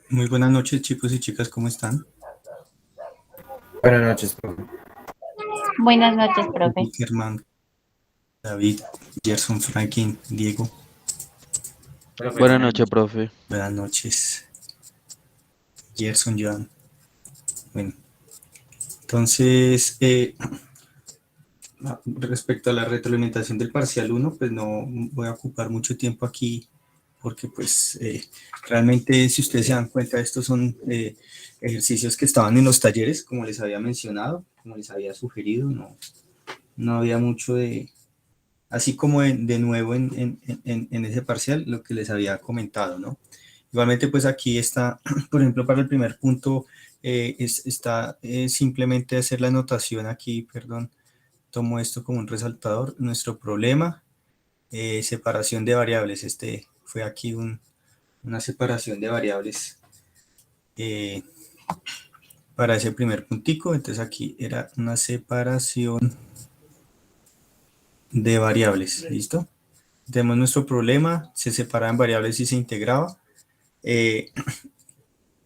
Muy buenas noches, chicos y chicas, ¿cómo están? Buenas noches, profe. Buenas noches, profe. Germán, David, Gerson, Franklin, Diego. Buenas noches, profe. Buenas noches, Gerson, Joan. Bueno, entonces, respecto a la retroalimentación del parcial 1, pues no voy a ocupar mucho tiempo aquí, porque pues realmente, si ustedes se dan cuenta, estos son ejercicios que estaban en los talleres, como les había mencionado, como les había sugerido, no había mucho de, así como de nuevo en ese parcial, lo que les había comentado, ¿no? Igualmente, pues aquí está, por ejemplo, para el primer punto, está simplemente hacer la anotación aquí, perdón, tomo esto como un resaltador, nuestro problema, separación de variables, fue aquí una separación de variables para ese primer puntico, entonces aquí era una separación de variables, ¿listo? Tenemos nuestro problema, se separaban variables y se integraba.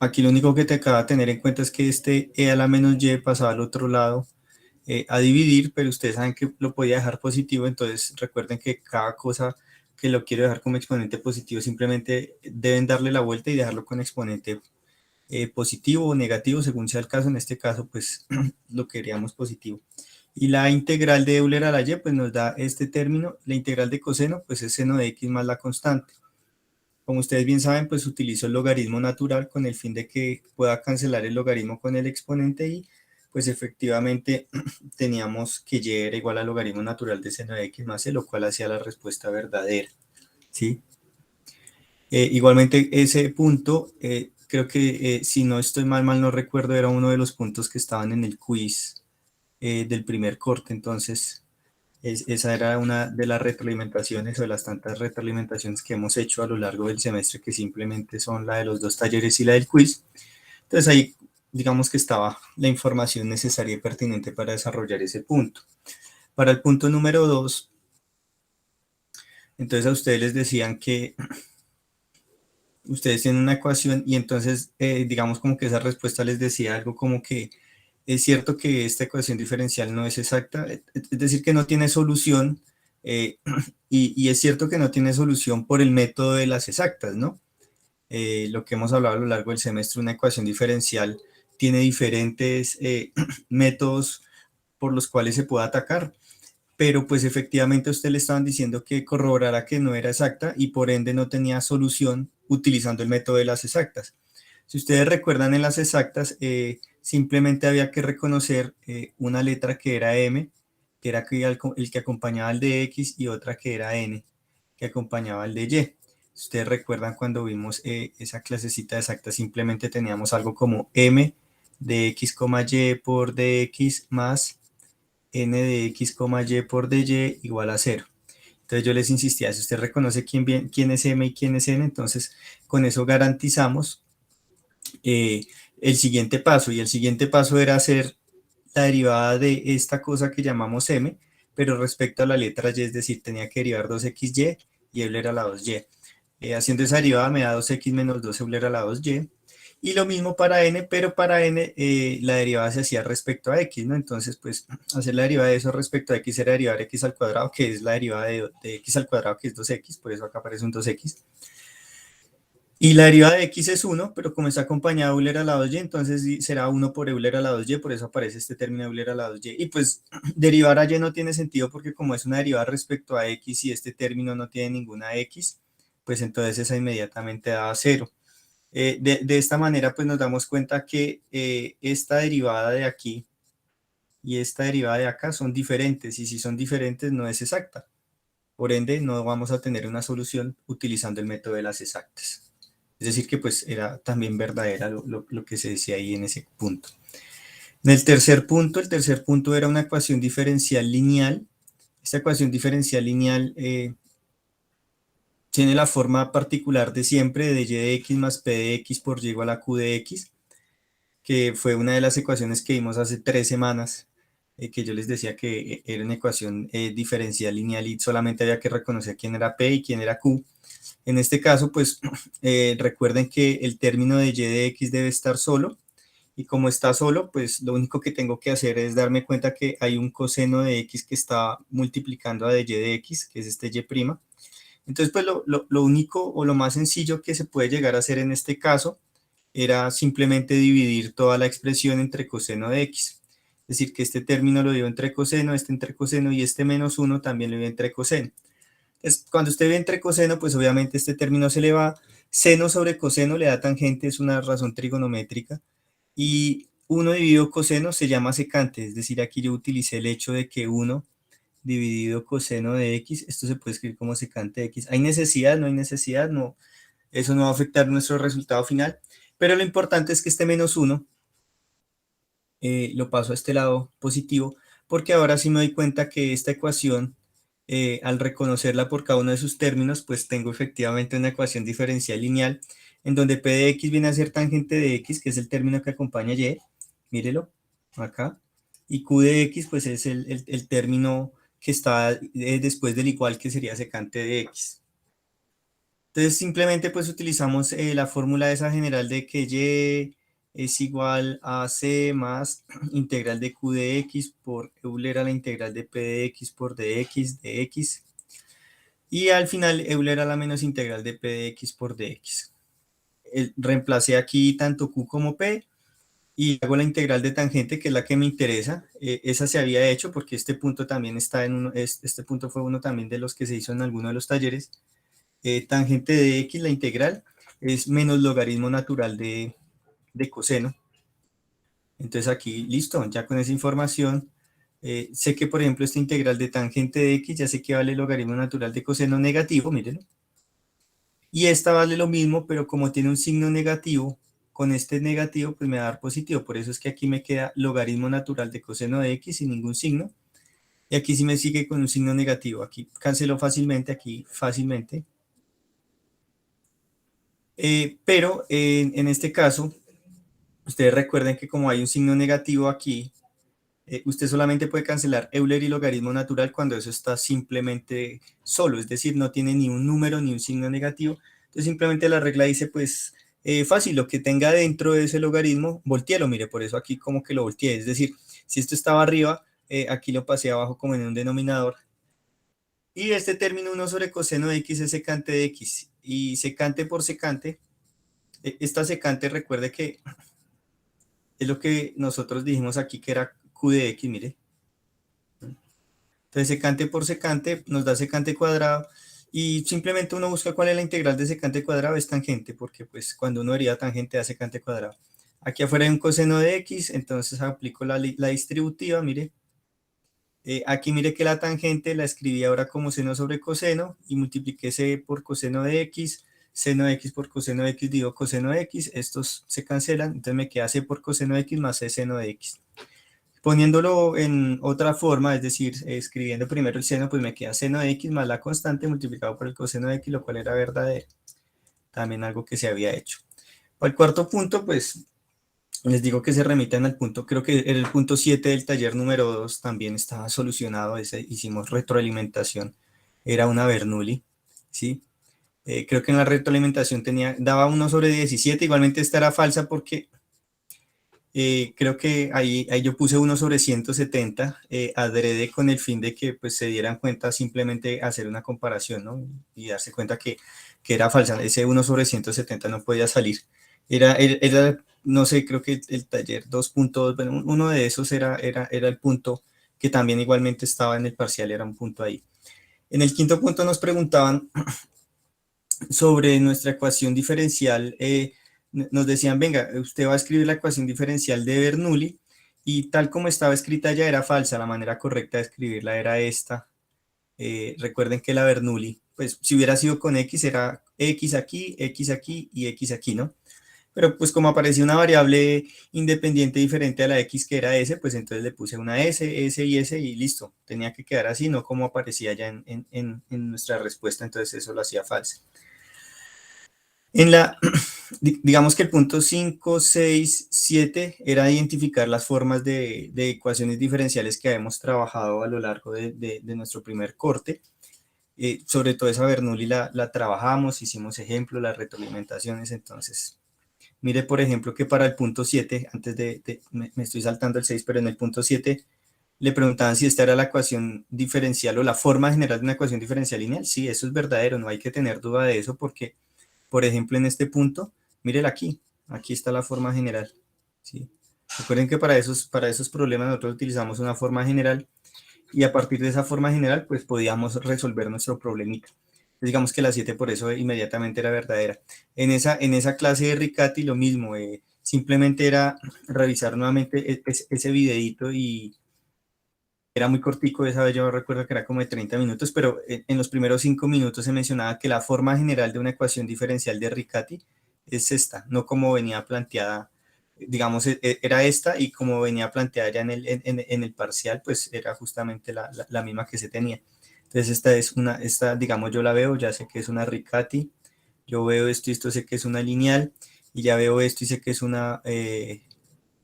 Aquí lo único que te acaba de tener en cuenta es que este e a la menos y pasaba al otro lado a dividir, pero ustedes saben que lo podía dejar positivo, entonces recuerden que cada cosa que lo quiero dejar como exponente positivo, simplemente deben darle la vuelta y dejarlo con exponente positivo o negativo, según sea el caso. En este caso, pues lo queríamos positivo. Y la integral de Euler a la y, pues nos da este término. La integral de coseno, pues es seno de x más la constante. Como ustedes bien saben, pues utilizo el logaritmo natural con el fin de que pueda cancelar el logaritmo con el exponente y pues efectivamente teníamos que y era igual al logaritmo natural de seno de x más c, lo cual hacía la respuesta verdadera, ¿sí? Igualmente ese punto, creo que si no estoy mal no recuerdo, era uno de los puntos que estaban en el quiz del primer corte, entonces esa era una de las retroalimentaciones o de las tantas retroalimentaciones que hemos hecho a lo largo del semestre, que simplemente son la de los 2 talleres y la del quiz. Entonces ahí digamos que estaba la información necesaria y pertinente para desarrollar ese punto. Para el punto número 2, entonces a ustedes les decían que ustedes tienen una ecuación y entonces digamos como que esa respuesta les decía algo como que es cierto que esta ecuación diferencial no es exacta, es decir, que no tiene solución, y es cierto que no tiene solución por el método de las exactas, ¿no? Lo que hemos hablado a lo largo del semestre, una ecuación diferencial tiene diferentes métodos por los cuales se puede atacar, pero pues efectivamente a usted le estaban diciendo que corroborara que no era exacta y por ende no tenía solución utilizando el método de las exactas. Si ustedes recuerdan en las exactas, simplemente había que reconocer una letra que era M, que era el que acompañaba al de X, y otra que era N, que acompañaba al de Y. Si ustedes recuerdan cuando vimos esa clasecita de exactas, simplemente teníamos algo como M de X, Y por dx más N de X, Y por dy igual a 0. Entonces yo les insistía, si usted reconoce quién es M y quién es N, entonces con eso garantizamos el siguiente paso, y el siguiente paso era hacer la derivada de esta cosa que llamamos m, pero respecto a la letra y, es decir, tenía que derivar 2xy y Euler a la 2y. Haciendo esa derivada me da 2x menos 2 Euler a la 2y, y lo mismo para n, pero para n la derivada se hacía respecto a x, ¿no? Entonces, pues, hacer la derivada de eso respecto a x era derivar x al cuadrado, que es la derivada de x al cuadrado, que es 2x, por eso acá aparece un 2x. Y la derivada de x es 1, pero como está acompañada de Euler a la 2y, entonces será 1 por Euler a la 2y, por eso aparece este término de Euler a la 2y. Y pues derivar a y no tiene sentido porque como es una derivada respecto a x y este término no tiene ninguna x, pues entonces esa inmediatamente da 0. De esta manera pues nos damos cuenta que esta derivada de aquí y esta derivada de acá son diferentes, y si son diferentes no es exacta. Por ende no vamos a tener una solución utilizando el método de las exactas. Es decir, que pues era también verdadera lo que se decía ahí en ese punto. En el tercer punto era una ecuación diferencial lineal. Esta ecuación diferencial lineal tiene la forma particular de siempre de y de x más p de x por y igual a q de x, que fue una de las ecuaciones que vimos hace 3 semanas, que yo les decía que era una ecuación diferencial lineal y solamente había que reconocer quién era p y quién era q. En este caso, pues recuerden que el término de y de x debe estar solo, y como está solo, pues lo único que tengo que hacer es darme cuenta que hay un coseno de x que está multiplicando a de y de x, que es este y'. Entonces, pues lo único o lo más sencillo que se puede llegar a hacer en este caso era simplemente dividir toda la expresión entre coseno de x. Es decir, que este término lo dio entre coseno, este entre coseno y este menos 1 también lo dio entre coseno. Entonces, cuando usted ve entre coseno, pues obviamente este término se le va. Seno sobre coseno le da tangente, es una razón trigonométrica. Y 1 dividido coseno se llama secante, es decir, aquí yo utilicé el hecho de que 1 dividido coseno de x, esto se puede escribir como secante de x. ¿Hay necesidad? ¿No hay necesidad? No, eso no va a afectar nuestro resultado final, pero lo importante es que este menos 1 lo paso a este lado positivo, porque ahora sí me doy cuenta que esta ecuación, al reconocerla por cada uno de sus términos, pues tengo efectivamente una ecuación diferencial lineal, en donde p de x viene a ser tangente de x, que es el término que acompaña y, mírelo, acá, y q de x, pues es el término que está después del igual, que sería secante de x. Entonces simplemente pues utilizamos la fórmula esa general de que y es igual a c más integral de q de x por Euler a la integral de p de x por dx de x. Y al final Euler a la menos integral de p de x por dx. Reemplacé aquí tanto q como p y hago la integral de tangente, que es la que me interesa. Esa se había hecho porque este punto también está en uno, este punto fue uno también de los que se hizo en alguno de los talleres. Tangente de x, la integral, es menos logaritmo natural de coseno. Entonces aquí, listo, ya con esa información, sé que, por ejemplo, esta integral de tangente de x, ya sé que vale logaritmo natural de coseno negativo, mírenlo. Y esta vale lo mismo, pero como tiene un signo negativo, con este negativo, pues me va a dar positivo. Por eso es que aquí me queda logaritmo natural de coseno de x sin ningún signo. Y aquí sí me sigue con un signo negativo. Aquí cancelo fácilmente, aquí fácilmente. Pero en este caso, ustedes recuerden que como hay un signo negativo aquí, usted solamente puede cancelar Euler y logaritmo natural cuando eso está simplemente solo, es decir, no tiene ni un número ni un signo negativo. Entonces simplemente la regla dice, pues, fácil, lo que tenga dentro de ese logaritmo, voltealo, mire, por eso aquí como que lo volteé. Es decir, si esto estaba arriba, aquí lo pasé abajo como en un denominador. Y este término 1 sobre coseno de x es secante de x. Y secante por secante, esta secante, recuerde que es lo que nosotros dijimos aquí, que era q de x, mire. Entonces secante por secante nos da secante cuadrado, y simplemente uno busca cuál es la integral de secante cuadrado, es tangente, porque pues cuando uno deriva tangente da secante cuadrado. Aquí afuera hay un coseno de x, entonces aplico la distributiva, mire. Aquí mire que la tangente la escribí ahora como seno sobre coseno, y multipliqué c por coseno de x, seno de x por coseno de x digo coseno de x, estos se cancelan, entonces me queda c por coseno de x más c seno de x. Poniéndolo en otra forma, es decir, escribiendo primero el seno, pues me queda seno de x más la constante multiplicado por el coseno de x, lo cual era verdadero. También algo que se había hecho. Para el cuarto punto, pues les digo que se remitan al punto, creo que era el punto 7 del taller número 2, también estaba solucionado, hicimos retroalimentación, era una Bernoulli, ¿sí? Creo que en la retroalimentación daba 1 sobre 17, igualmente esta era falsa porque creo que ahí yo puse 1 sobre 170, adrede con el fin de que pues se dieran cuenta, simplemente hacer una comparación, ¿no? Y darse cuenta que era falsa, ese 1 sobre 170 no podía salir. Era no sé, creo que el taller 2.2, bueno, uno de esos era el punto que también igualmente estaba en el parcial, era un punto ahí. En el quinto punto nos preguntaban sobre nuestra ecuación diferencial, nos decían, venga, usted va a escribir la ecuación diferencial de Bernoulli, y tal como estaba escrita ya era falsa, la manera correcta de escribirla era esta. Recuerden que la Bernoulli, pues si hubiera sido con X era X aquí y X aquí, ¿no? Pero pues como aparecía una variable independiente diferente a la X que era S, pues entonces le puse una S y listo. Tenía que quedar así, no como aparecía ya en nuestra respuesta, entonces eso lo hacía falso. Digamos que el punto 5, 6, 7 era identificar las formas de ecuaciones diferenciales que habíamos trabajado a lo largo de nuestro primer corte. Sobre todo esa Bernoulli la trabajamos, hicimos ejemplos, las retroalimentaciones, entonces mire por ejemplo que para el punto 7, antes me estoy saltando el 6, pero en el punto 7 le preguntaban si esta era la ecuación diferencial o la forma general de una ecuación diferencial lineal. Sí, eso es verdadero, no hay que tener duda de eso porque, por ejemplo, en este punto, mírela aquí está la forma general. ¿Sí? Recuerden que para esos problemas nosotros utilizamos una forma general y a partir de esa forma general, pues podíamos resolver nuestro problemita. Digamos que la 7 por eso inmediatamente era verdadera. En esa clase de Riccati lo mismo, simplemente era revisar nuevamente ese videito y era muy cortico, esa vez yo recuerdo que era como de 30 minutos, pero en los primeros 5 minutos se mencionaba que la forma general de una ecuación diferencial de Riccati es esta, no como venía planteada, digamos, era esta y como venía planteada ya en el parcial, pues era justamente la misma que se tenía. Entonces esta, digamos, yo la veo, ya sé que es una Riccati, yo veo esto y esto sé que es una lineal, y ya veo esto y sé que es una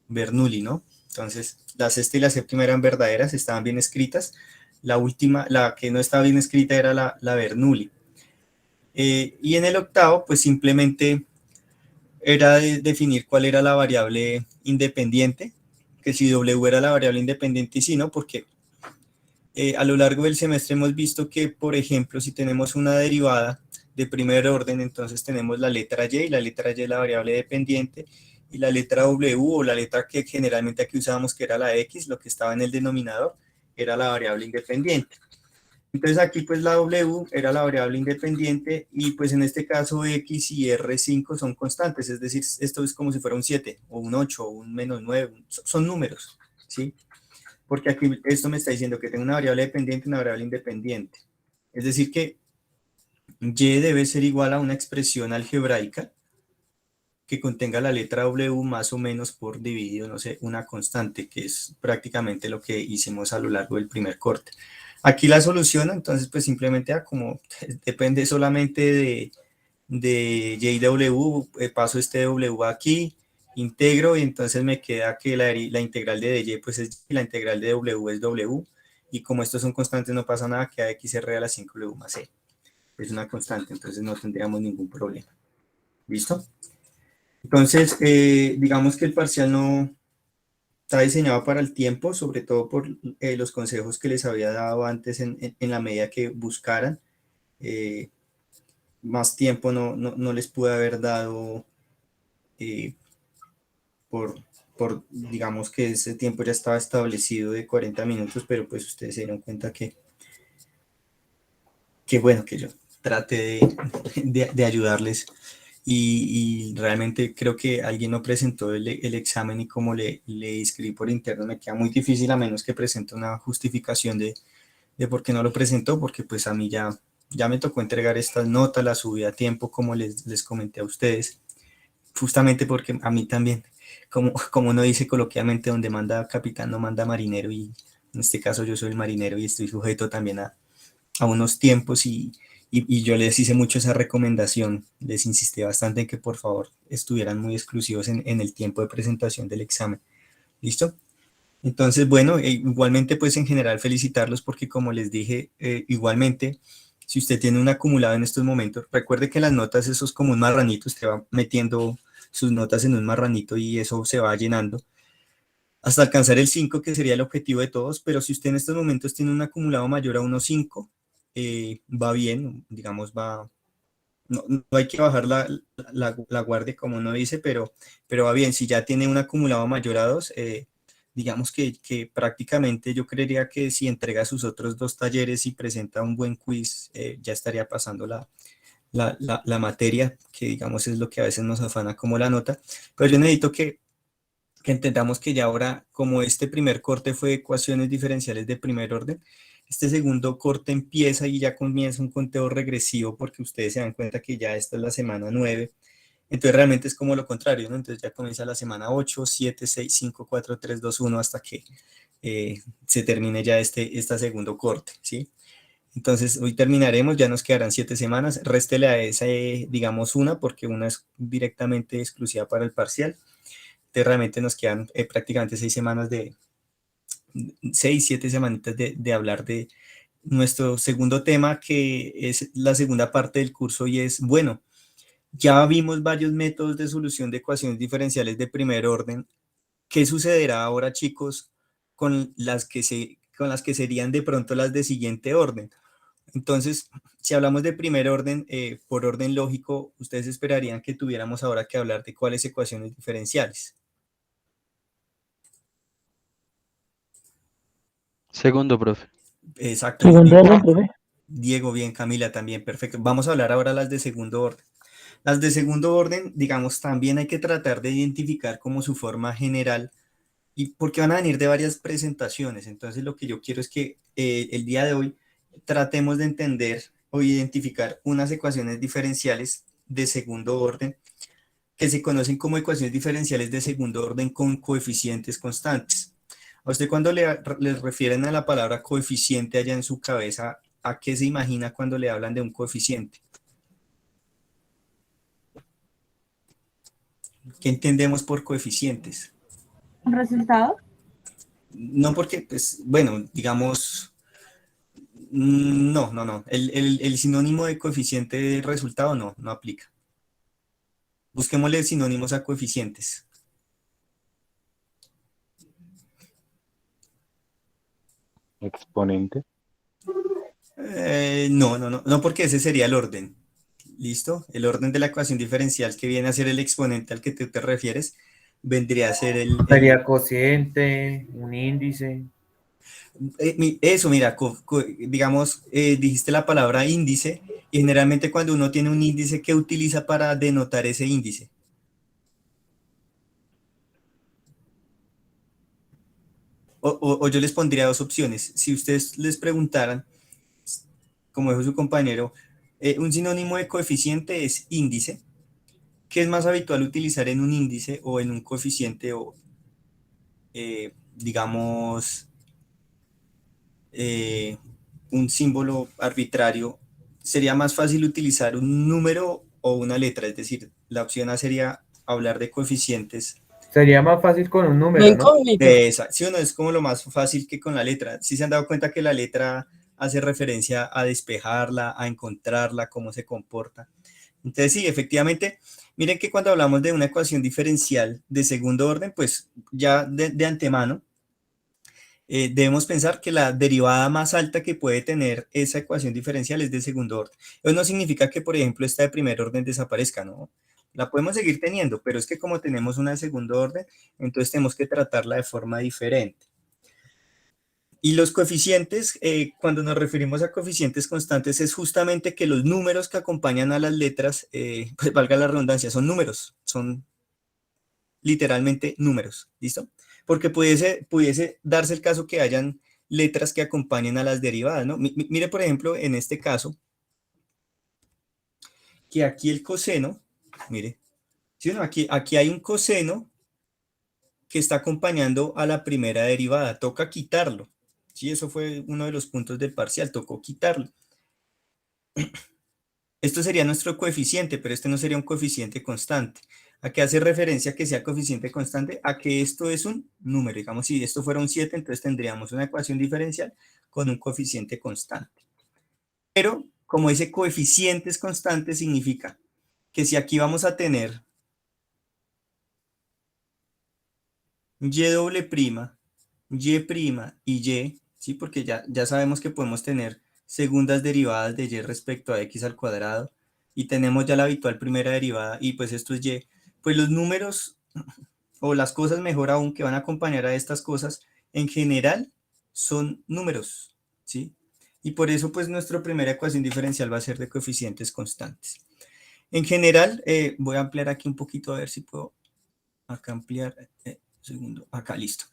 Bernoulli, ¿no? Entonces, la sexta y la séptima eran verdaderas, estaban bien escritas. La última, la que no estaba bien escrita era la Bernoulli. Y en el octavo, pues simplemente era definir cuál era la variable independiente, que si W era la variable independiente y si no, porque a lo largo del semestre hemos visto que, por ejemplo, si tenemos una derivada de primer orden, entonces tenemos la letra Y, y la letra Y es la variable dependiente, y la letra W o la letra que generalmente aquí usábamos, que era la X, lo que estaba en el denominador, era la variable independiente. Entonces aquí pues la W era la variable independiente y pues en este caso X y R5 son constantes, es decir, esto es como si fuera un 7 o un 8 o un -9, son números, ¿sí? Porque aquí esto me está diciendo que tengo una variable dependiente y una variable independiente. Es decir que Y debe ser igual a una expresión algebraica que contenga la letra W más o menos por dividido, no sé, una constante, que es prácticamente lo que hicimos a lo largo del primer corte. Aquí la solución, entonces, pues simplemente como depende solamente de YW, paso este W aquí, integro y entonces me queda que la integral de dy pues es la integral de W es W y como estos son constantes no pasa nada, queda xr a la 5w más c. Es una constante, entonces no tendríamos ningún problema. ¿Listo? Entonces, digamos que el parcial no está diseñado para el tiempo, sobre todo por los consejos que les había dado antes en la medida que buscaran. Más tiempo no les pude haber dado eh, digamos que ese tiempo ya estaba establecido de 40 minutos, pero pues ustedes se dieron cuenta que bueno, que yo trate de ayudarles y realmente creo que alguien no presentó el examen y como le escribí por interno me queda muy difícil a menos que presente una justificación de por qué no lo presentó, porque pues a mí ya me tocó entregar estas notas, las subí a tiempo como les comenté a ustedes, justamente porque a mí también, como uno dice coloquialmente, donde manda capitán no manda marinero y en este caso yo soy el marinero y estoy sujeto también a unos tiempos y yo les hice mucho esa recomendación, les insistí bastante en que por favor estuvieran muy exclusivos en el tiempo de presentación del examen. ¿Listo? Entonces, bueno, igualmente pues en general felicitarlos porque como les dije, igualmente, si usted tiene un acumulado en estos momentos, recuerde que las notas, eso es como un marranito, usted va metiendo sus notas en un marranito y eso se va llenando hasta alcanzar el 5, que sería el objetivo de todos, pero si usted en estos momentos tiene un acumulado mayor a 1,5, va bien, digamos, no hay que bajar la guardia como uno dice, pero va bien, si ya tiene un acumulado mayor a 2, digamos que prácticamente yo creería que si entrega sus otros 2 talleres y presenta un buen quiz, ya estaría pasando la materia, que digamos es lo que a veces nos afana como la nota, pero yo necesito que entendamos que ya ahora, como este primer corte fue ecuaciones diferenciales de primer orden, este segundo corte empieza y ya comienza un conteo regresivo porque ustedes se dan cuenta que ya esta es la semana 9. Entonces realmente es como lo contrario, ¿no? Entonces ya comienza la semana 8, 7, 6, 5, 4, 3, 2, 1 hasta que se termine ya este segundo corte, ¿sí? Entonces hoy terminaremos, ya nos quedarán 7 semanas, réstele a esa, digamos, una, porque una es directamente exclusiva para el parcial. Entonces realmente nos quedan prácticamente 6 semanas 6, 7 semanitas de hablar de nuestro segundo tema, que es la segunda parte del curso y es, bueno, ya vimos varios métodos de solución de ecuaciones diferenciales de primer orden. ¿Qué sucederá ahora, chicos, con las que serían de pronto las de siguiente orden? Entonces, si hablamos de primer orden, por orden lógico, ustedes esperarían que tuviéramos ahora que hablar de cuáles ecuaciones diferenciales. Segundo, profe. Exacto. Segundo orden, profe. Diego, bien, Camila también, perfecto. Vamos a hablar ahora las de segundo orden. Las de segundo orden, digamos, también hay que tratar de identificar como su forma general y porque van a venir de varias presentaciones. Entonces, lo que yo quiero es que el día de hoy tratemos de entender o identificar unas ecuaciones diferenciales de segundo orden que se conocen como ecuaciones diferenciales de segundo orden con coeficientes constantes. A usted cuando le refieren a la palabra coeficiente allá en su cabeza, ¿a qué se imagina cuando le hablan de un coeficiente? ¿Qué entendemos por coeficientes? ¿Un resultado? No porque, pues, bueno, digamos, no. El sinónimo de coeficiente de resultado no aplica. Busquémosle sinónimos a coeficientes. Exponente. No, porque ese sería el orden. ¿Listo? El orden de la ecuación diferencial que viene a ser el exponente al que tú te refieres, vendría a ser Sería cociente, un índice. eso, mira, digamos, dijiste la palabra índice, y generalmente cuando uno tiene un índice, ¿qué utiliza para denotar ese índice? O yo les pondría dos opciones. Si ustedes les preguntaran, como dijo su compañero, un sinónimo de coeficiente es índice. ¿Qué es más habitual utilizar en un índice o en un coeficiente o, digamos, un símbolo arbitrario? Sería más fácil utilizar un número o una letra, es decir, la opción A sería hablar de coeficientes. Sería más fácil con un La número, ¿no? incógnita. De esa, sí o no, es como lo más fácil que con la letra. Sí se han dado cuenta que la letra hace referencia a despejarla, a encontrarla, cómo se comporta. Entonces sí, efectivamente, miren que cuando hablamos de una ecuación diferencial de segundo orden, pues ya de antemano debemos pensar que la derivada más alta que puede tener esa ecuación diferencial es de segundo orden. Eso no significa que, por ejemplo, esta de primer orden desaparezca, ¿no? La podemos seguir teniendo, pero es que como tenemos una de segundo orden, entonces tenemos que tratarla de forma diferente. Y los coeficientes, cuando nos referimos a coeficientes constantes, es justamente que los números que acompañan a las letras, pues valga la redundancia, son números, son literalmente números, ¿listo? Porque pudiese darse el caso que hayan letras que acompañen a las derivadas, ¿no? Mire, por ejemplo, en este caso, que aquí el coseno, mire, ¿sí, no? Aquí hay un coseno que está acompañando a la primera derivada, toca quitarlo, ¿sí? Eso fue uno de los puntos del parcial, tocó quitarlo. Esto sería nuestro coeficiente, pero este no sería un coeficiente constante. ¿A qué hace referencia que sea coeficiente constante? A que esto es un número. Digamos, si esto fuera un 7, entonces tendríamos una ecuación diferencial con un coeficiente constante. Pero, como dice coeficientes constantes, significa que si aquí vamos a tener y doble prima, y prima y y, ¿sí? Porque ya sabemos que podemos tener segundas derivadas de y respecto a x al cuadrado, y tenemos ya la habitual primera derivada, y pues esto es y, pues los números, o las cosas mejor aún que van a acompañar a estas cosas, en general son números, ¿sí? Y por eso pues nuestra primera ecuación diferencial va a ser de coeficientes constantes. En general, voy a ampliar aquí un poquito a ver si puedo acá ampliar, segundo, acá listo.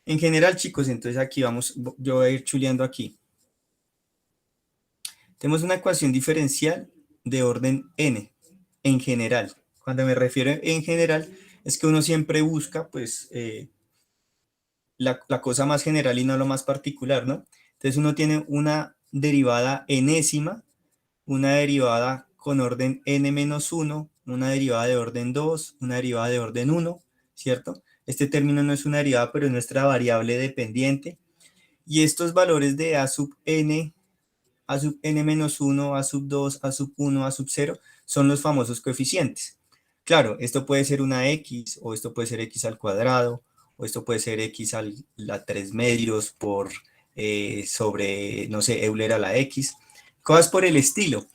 En general, chicos, entonces aquí vamos, yo voy a ir chuleando aquí. Tenemos una ecuación diferencial de orden n, en general. Cuando me refiero en general, es que uno siempre busca, pues, la cosa más general y no lo más particular, ¿no? Entonces uno tiene una derivada enésima, una derivada con orden n-1, una derivada de orden 2, una derivada de orden 1, ¿cierto? Este término no es una derivada, pero es nuestra variable dependiente. Y estos valores de a sub n, a sub n-1, a sub 2, a sub 1, a sub 0, son los famosos coeficientes. Claro, esto puede ser una x, o esto puede ser x al cuadrado, o esto puede ser x a la 3 medios por sobre, no sé, Euler a la x, cosas por el estilo.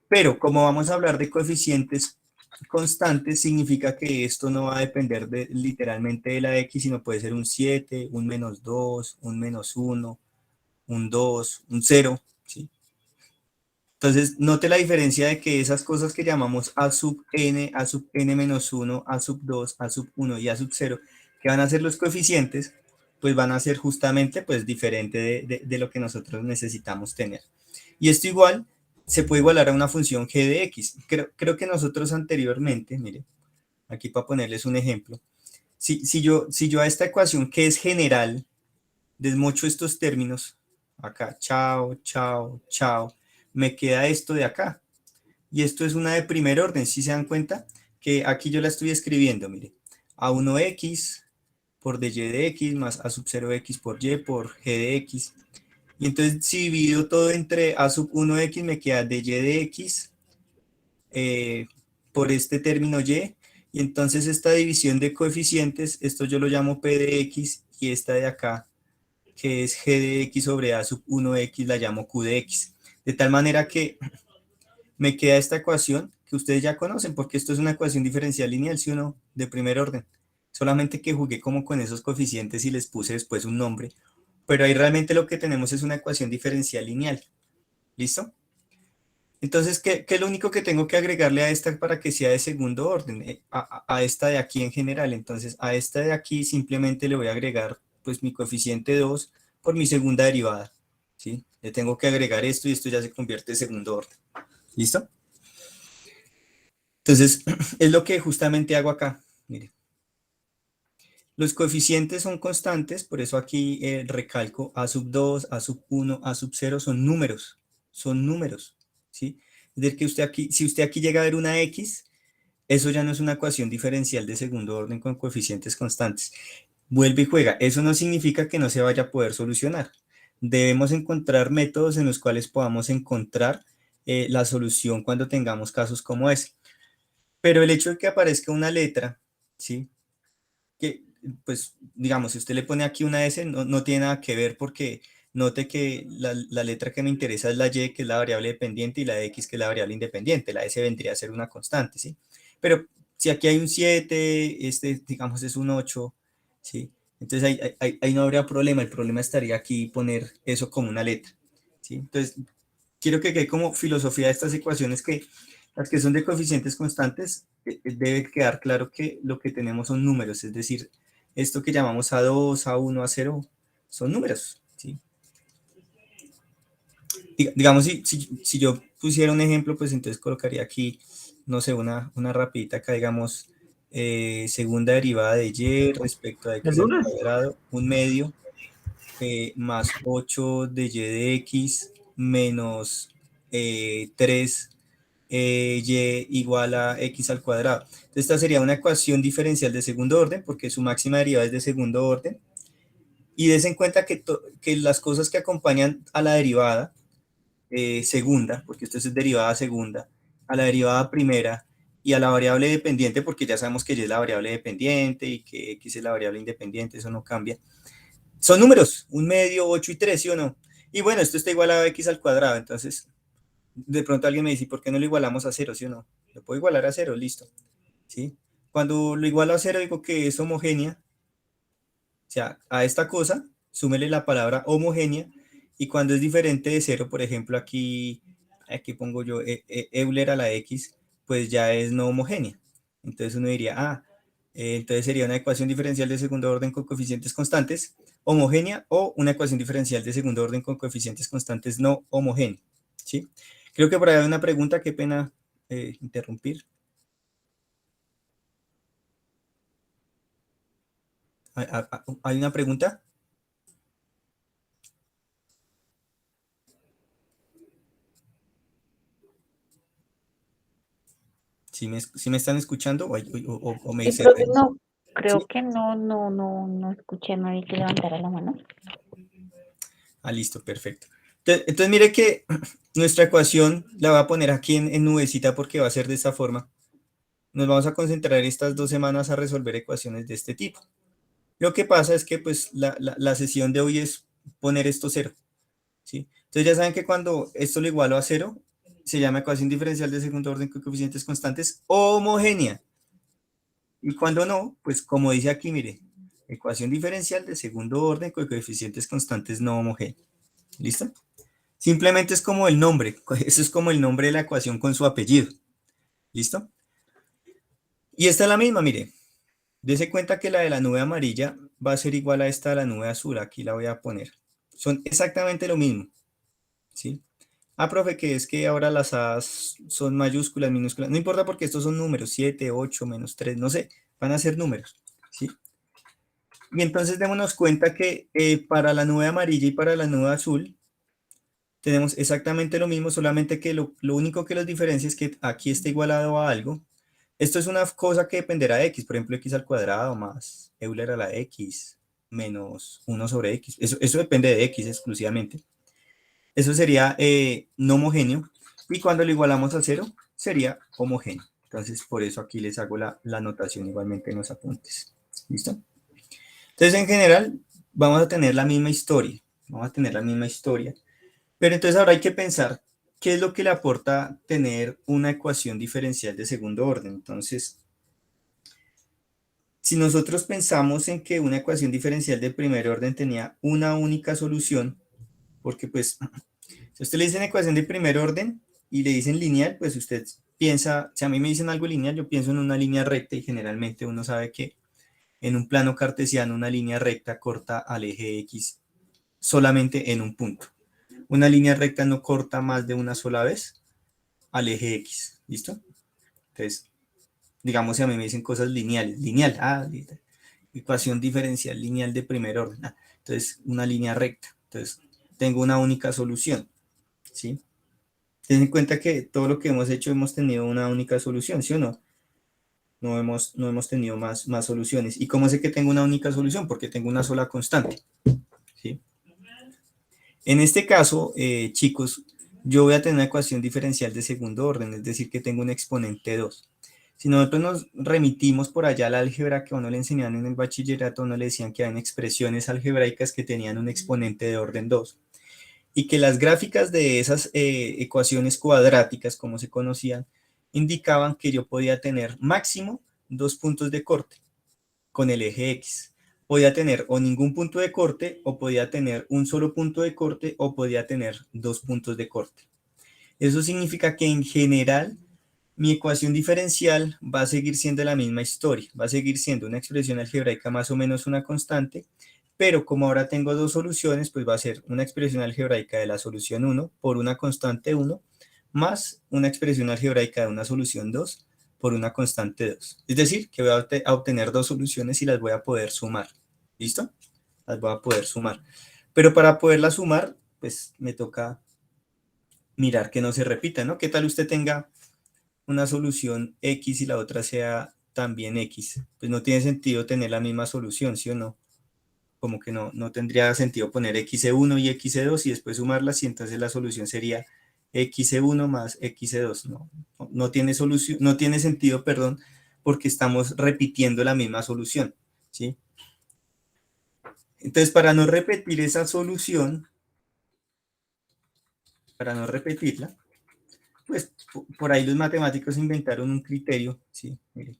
Pero como vamos a hablar de coeficientes constantes, significa que esto no va a depender literalmente de la x, sino puede ser un 7, un menos 2, un menos 1, un 2, un 0, ¿sí? Entonces, note la diferencia de que esas cosas que llamamos a sub n menos 1, a sub 2, a sub 1 y a sub 0, que van a ser los coeficientes, pues van a ser justamente pues diferente de lo que nosotros necesitamos tener. Y esto igual se puede igualar a una función g de x. Creo que nosotros anteriormente, mire, aquí para ponerles un ejemplo, si yo a esta ecuación que es general, desmocho estos términos, acá, chao, chao, chao, me queda esto de acá. Y esto es una de primer orden, si se dan cuenta que aquí yo la estoy escribiendo, mire, a1x por dy de x más a sub 0x por y por g de x. Y entonces si divido todo entre a sub 1x me queda dy de x por este término y. Y entonces esta división de coeficientes, esto yo lo llamo p de x y esta de acá, que es g de x sobre a sub 1x, la llamo q de x. De tal manera que me queda esta ecuación que ustedes ya conocen, porque esto es una ecuación diferencial lineal, ¿sí o no? De primer orden. Solamente que jugué como con esos coeficientes y les puse después un nombre. Pero ahí realmente lo que tenemos es una ecuación diferencial lineal. ¿Listo? Entonces, ¿qué es lo único que tengo que agregarle a esta para que sea de segundo orden? A esta de aquí en general. Entonces, a esta de aquí simplemente le voy a agregar pues mi coeficiente 2 por mi segunda derivada. ¿Sí? Le tengo que agregar esto y esto ya se convierte en segundo orden. ¿Listo? Entonces, es lo que justamente hago acá. Mire. Los coeficientes son constantes, por eso aquí recalco a sub 2, a sub 1, a sub 0 son números. Son números. ¿Sí? Es decir, que usted aquí, si usted aquí llega a ver una X, eso ya no es una ecuación diferencial de segundo orden con coeficientes constantes. Vuelve y juega. Eso no significa que no se vaya a poder solucionar. Debemos encontrar métodos en los cuales podamos encontrar la solución cuando tengamos casos como ese. Pero el hecho de que aparezca una letra, ¿sí? Que, pues, digamos, si usted le pone aquí una S, no tiene nada que ver porque note que la letra que me interesa es la Y, que es la variable dependiente, y la X, que es la variable independiente. La S vendría a ser una constante, ¿sí? Pero si aquí hay un 7, este, digamos, es un 8, ¿sí? Entonces ahí no habría problema. El problema estaría aquí poner eso como una letra, ¿sí? Entonces, quiero que quede como filosofía de estas ecuaciones que las que son de coeficientes constantes, debe quedar claro que lo que tenemos son números, es decir, esto que llamamos A2, A1, A0, son números, ¿sí? Digamos, si yo pusiera un ejemplo, pues entonces colocaría aquí, no sé, una rapidita acá, digamos, segunda derivada de y respecto a x al cuadrado, un medio, más 8 de y de x, menos 3 y igual a x al cuadrado. Entonces, esta sería una ecuación diferencial de segundo orden, porque su máxima derivada es de segundo orden. Y des en cuenta que las cosas que acompañan a la derivada segunda, porque esto es derivada segunda, a la derivada primera y a la variable dependiente, porque ya sabemos que y es la variable dependiente y que x es la variable independiente, eso no cambia. Son números, un medio, 8 y 3, ¿sí o no? Y bueno, esto está igual a x al cuadrado, entonces de pronto alguien me dice, ¿por qué no lo igualamos a 0, sí o no? Lo puedo igualar a 0, listo. ¿Sí? Cuando lo igualo a 0 digo que es homogénea, o sea, a esta cosa, súmele la palabra homogénea, y cuando es diferente de 0, por ejemplo, aquí pongo yo Euler a la x, pues ya es no homogénea. Entonces uno diría, entonces sería una ecuación diferencial de segundo orden con coeficientes constantes homogénea o una ecuación diferencial de segundo orden con coeficientes constantes no homogénea, ¿sí? Creo que por ahí hay una pregunta, qué pena interrumpir. ¿Hay una pregunta? ¿Sí me están escuchando o me Sí, dice? profe, no, ¿Sí? creo que no escuché a nadie que levantara la mano. Listo, perfecto. Entonces, mire que nuestra ecuación la voy a poner aquí en nubecita porque va a ser de esta forma. Nos vamos a concentrar estas 2 semanas a resolver ecuaciones de este tipo. Lo que pasa es que pues la sesión de hoy es poner esto cero, ¿sí? Entonces ya saben que cuando esto lo igualo a cero, se llama ecuación diferencial de segundo orden con coeficientes constantes homogénea. Y cuando no, pues como dice aquí, mire, ecuación diferencial de segundo orden con coeficientes constantes no homogéneos. ¿Listo? Simplemente es como el nombre, eso es como el nombre de la ecuación con su apellido. ¿Listo? Y esta es la misma, mire. Dese cuenta que la de la nube amarilla va a ser igual a esta de la nube azul. Aquí la voy a poner. Son exactamente lo mismo. ¿Sí? Profe, que es que ahora las A son mayúsculas, minúsculas. No importa porque estos son números. 7, 8, -3, no sé. Van a ser números. ¿Sí? Y entonces démonos cuenta que para la nube amarilla y para la nube azul tenemos exactamente lo mismo, solamente que lo único que los diferencia es que aquí está igualado a algo. Esto es una cosa que dependerá de x, por ejemplo, x al cuadrado más Euler a la x menos 1 sobre x. Eso depende de x exclusivamente. Eso sería no homogéneo. Y cuando lo igualamos a 0, sería homogéneo. Entonces, por eso aquí les hago la anotación igualmente en los apuntes. ¿Listo? Entonces, en general, vamos a tener la misma historia. Vamos a tener la misma historia. Pero entonces ahora hay que pensar qué es lo que le aporta tener una ecuación diferencial de segundo orden. Entonces, si nosotros pensamos en que una ecuación diferencial de primer orden tenía una única solución, porque pues, si usted le dicen ecuación de primer orden y le dicen lineal, pues usted piensa, si a mí me dicen algo lineal, yo pienso en una línea recta y generalmente uno sabe que en un plano cartesiano una línea recta corta al eje X solamente en un punto. Una línea recta no corta más de una sola vez al eje X, ¿listo? Entonces, digamos si a mí me dicen cosas lineales, ecuación diferencial lineal de primer orden, entonces una línea recta, entonces tengo una única solución, ¿sí? Ten en cuenta que todo lo que hemos hecho hemos tenido una única solución, ¿sí o no? No hemos tenido más soluciones. ¿Y cómo sé que tengo una única solución? Porque tengo una sola constante, ¿sí? En este caso, chicos, yo voy a tener una ecuación diferencial de segundo orden, es decir, que tengo un exponente 2. Si nosotros nos remitimos por allá a la álgebra que a uno le enseñaban en el bachillerato, uno le decían que habían expresiones algebraicas que tenían un exponente de orden 2 y que las gráficas de esas ecuaciones cuadráticas, como se conocían, indicaban que yo podía tener máximo 2 puntos de corte con el eje X. Podía tener o ningún punto de corte, o podía tener un solo punto de corte, o podía tener 2 puntos de corte. Eso significa que en general mi ecuación diferencial va a seguir siendo la misma historia, va a seguir siendo una expresión algebraica más o menos una constante, pero como ahora tengo dos soluciones, pues va a ser una expresión algebraica de la solución 1 por una constante 1 más una expresión algebraica de una solución 2 por una constante 2. Es decir, que voy a obtener dos soluciones y las voy a poder sumar. ¿Listo? Las voy a poder sumar. Pero para poderlas sumar, pues me toca mirar que no se repita, ¿no? ¿Qué tal usted tenga una solución X y la otra sea también X? Pues no tiene sentido tener la misma solución, ¿sí o no? Como que no tendría sentido poner x1 y x2 y después sumarlas y entonces la solución sería x1 más x2. No tiene solución, no tiene sentido, perdón, porque estamos repitiendo la misma solución, ¿sí? Entonces, para no repetir esa solución, para no repetirla, pues por ahí los matemáticos inventaron un criterio, ¿sí? Mire,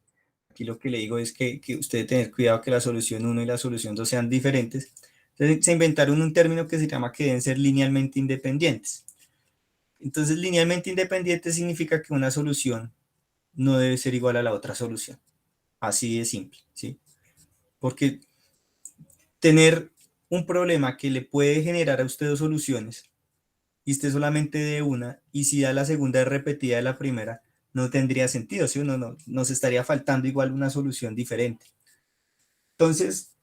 aquí lo que le digo es que usted debe tener cuidado que la solución 1 y la solución 2 sean diferentes. Entonces se inventaron un término que se llama que deben ser linealmente independientes. Entonces, linealmente independiente significa que una solución no debe ser igual a la otra solución. Así de simple, ¿sí? Porque tener un problema que le puede generar a usted dos soluciones y usted solamente dé una, y si da la segunda es repetida de la primera, no tendría sentido, si uno no, nos estaría faltando igual una solución diferente. Entonces,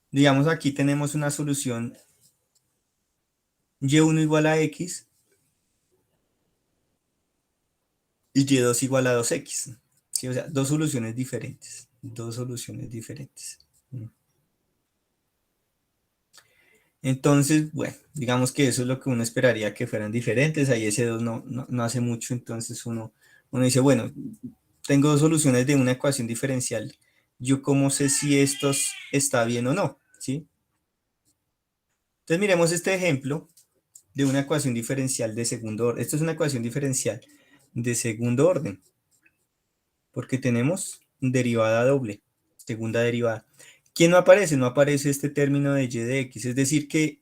digamos aquí tenemos una solución y1 igual a x y y2 igual a 2x. ¿Sí? O sea, dos soluciones diferentes. Dos soluciones diferentes. Entonces, bueno, digamos que eso es lo que uno esperaría que fueran diferentes. Ahí ese 2 no hace mucho, entonces uno dice, bueno, tengo dos soluciones de una ecuación diferencial. ¿Yo cómo sé si esto está bien o no? ¿Sí? Entonces miremos este ejemplo de una ecuación diferencial de segundo orden. Esto es una ecuación diferencial de segundo orden, porque tenemos derivada doble, segunda derivada. ¿Quién no aparece? No aparece este término de y de x, es decir que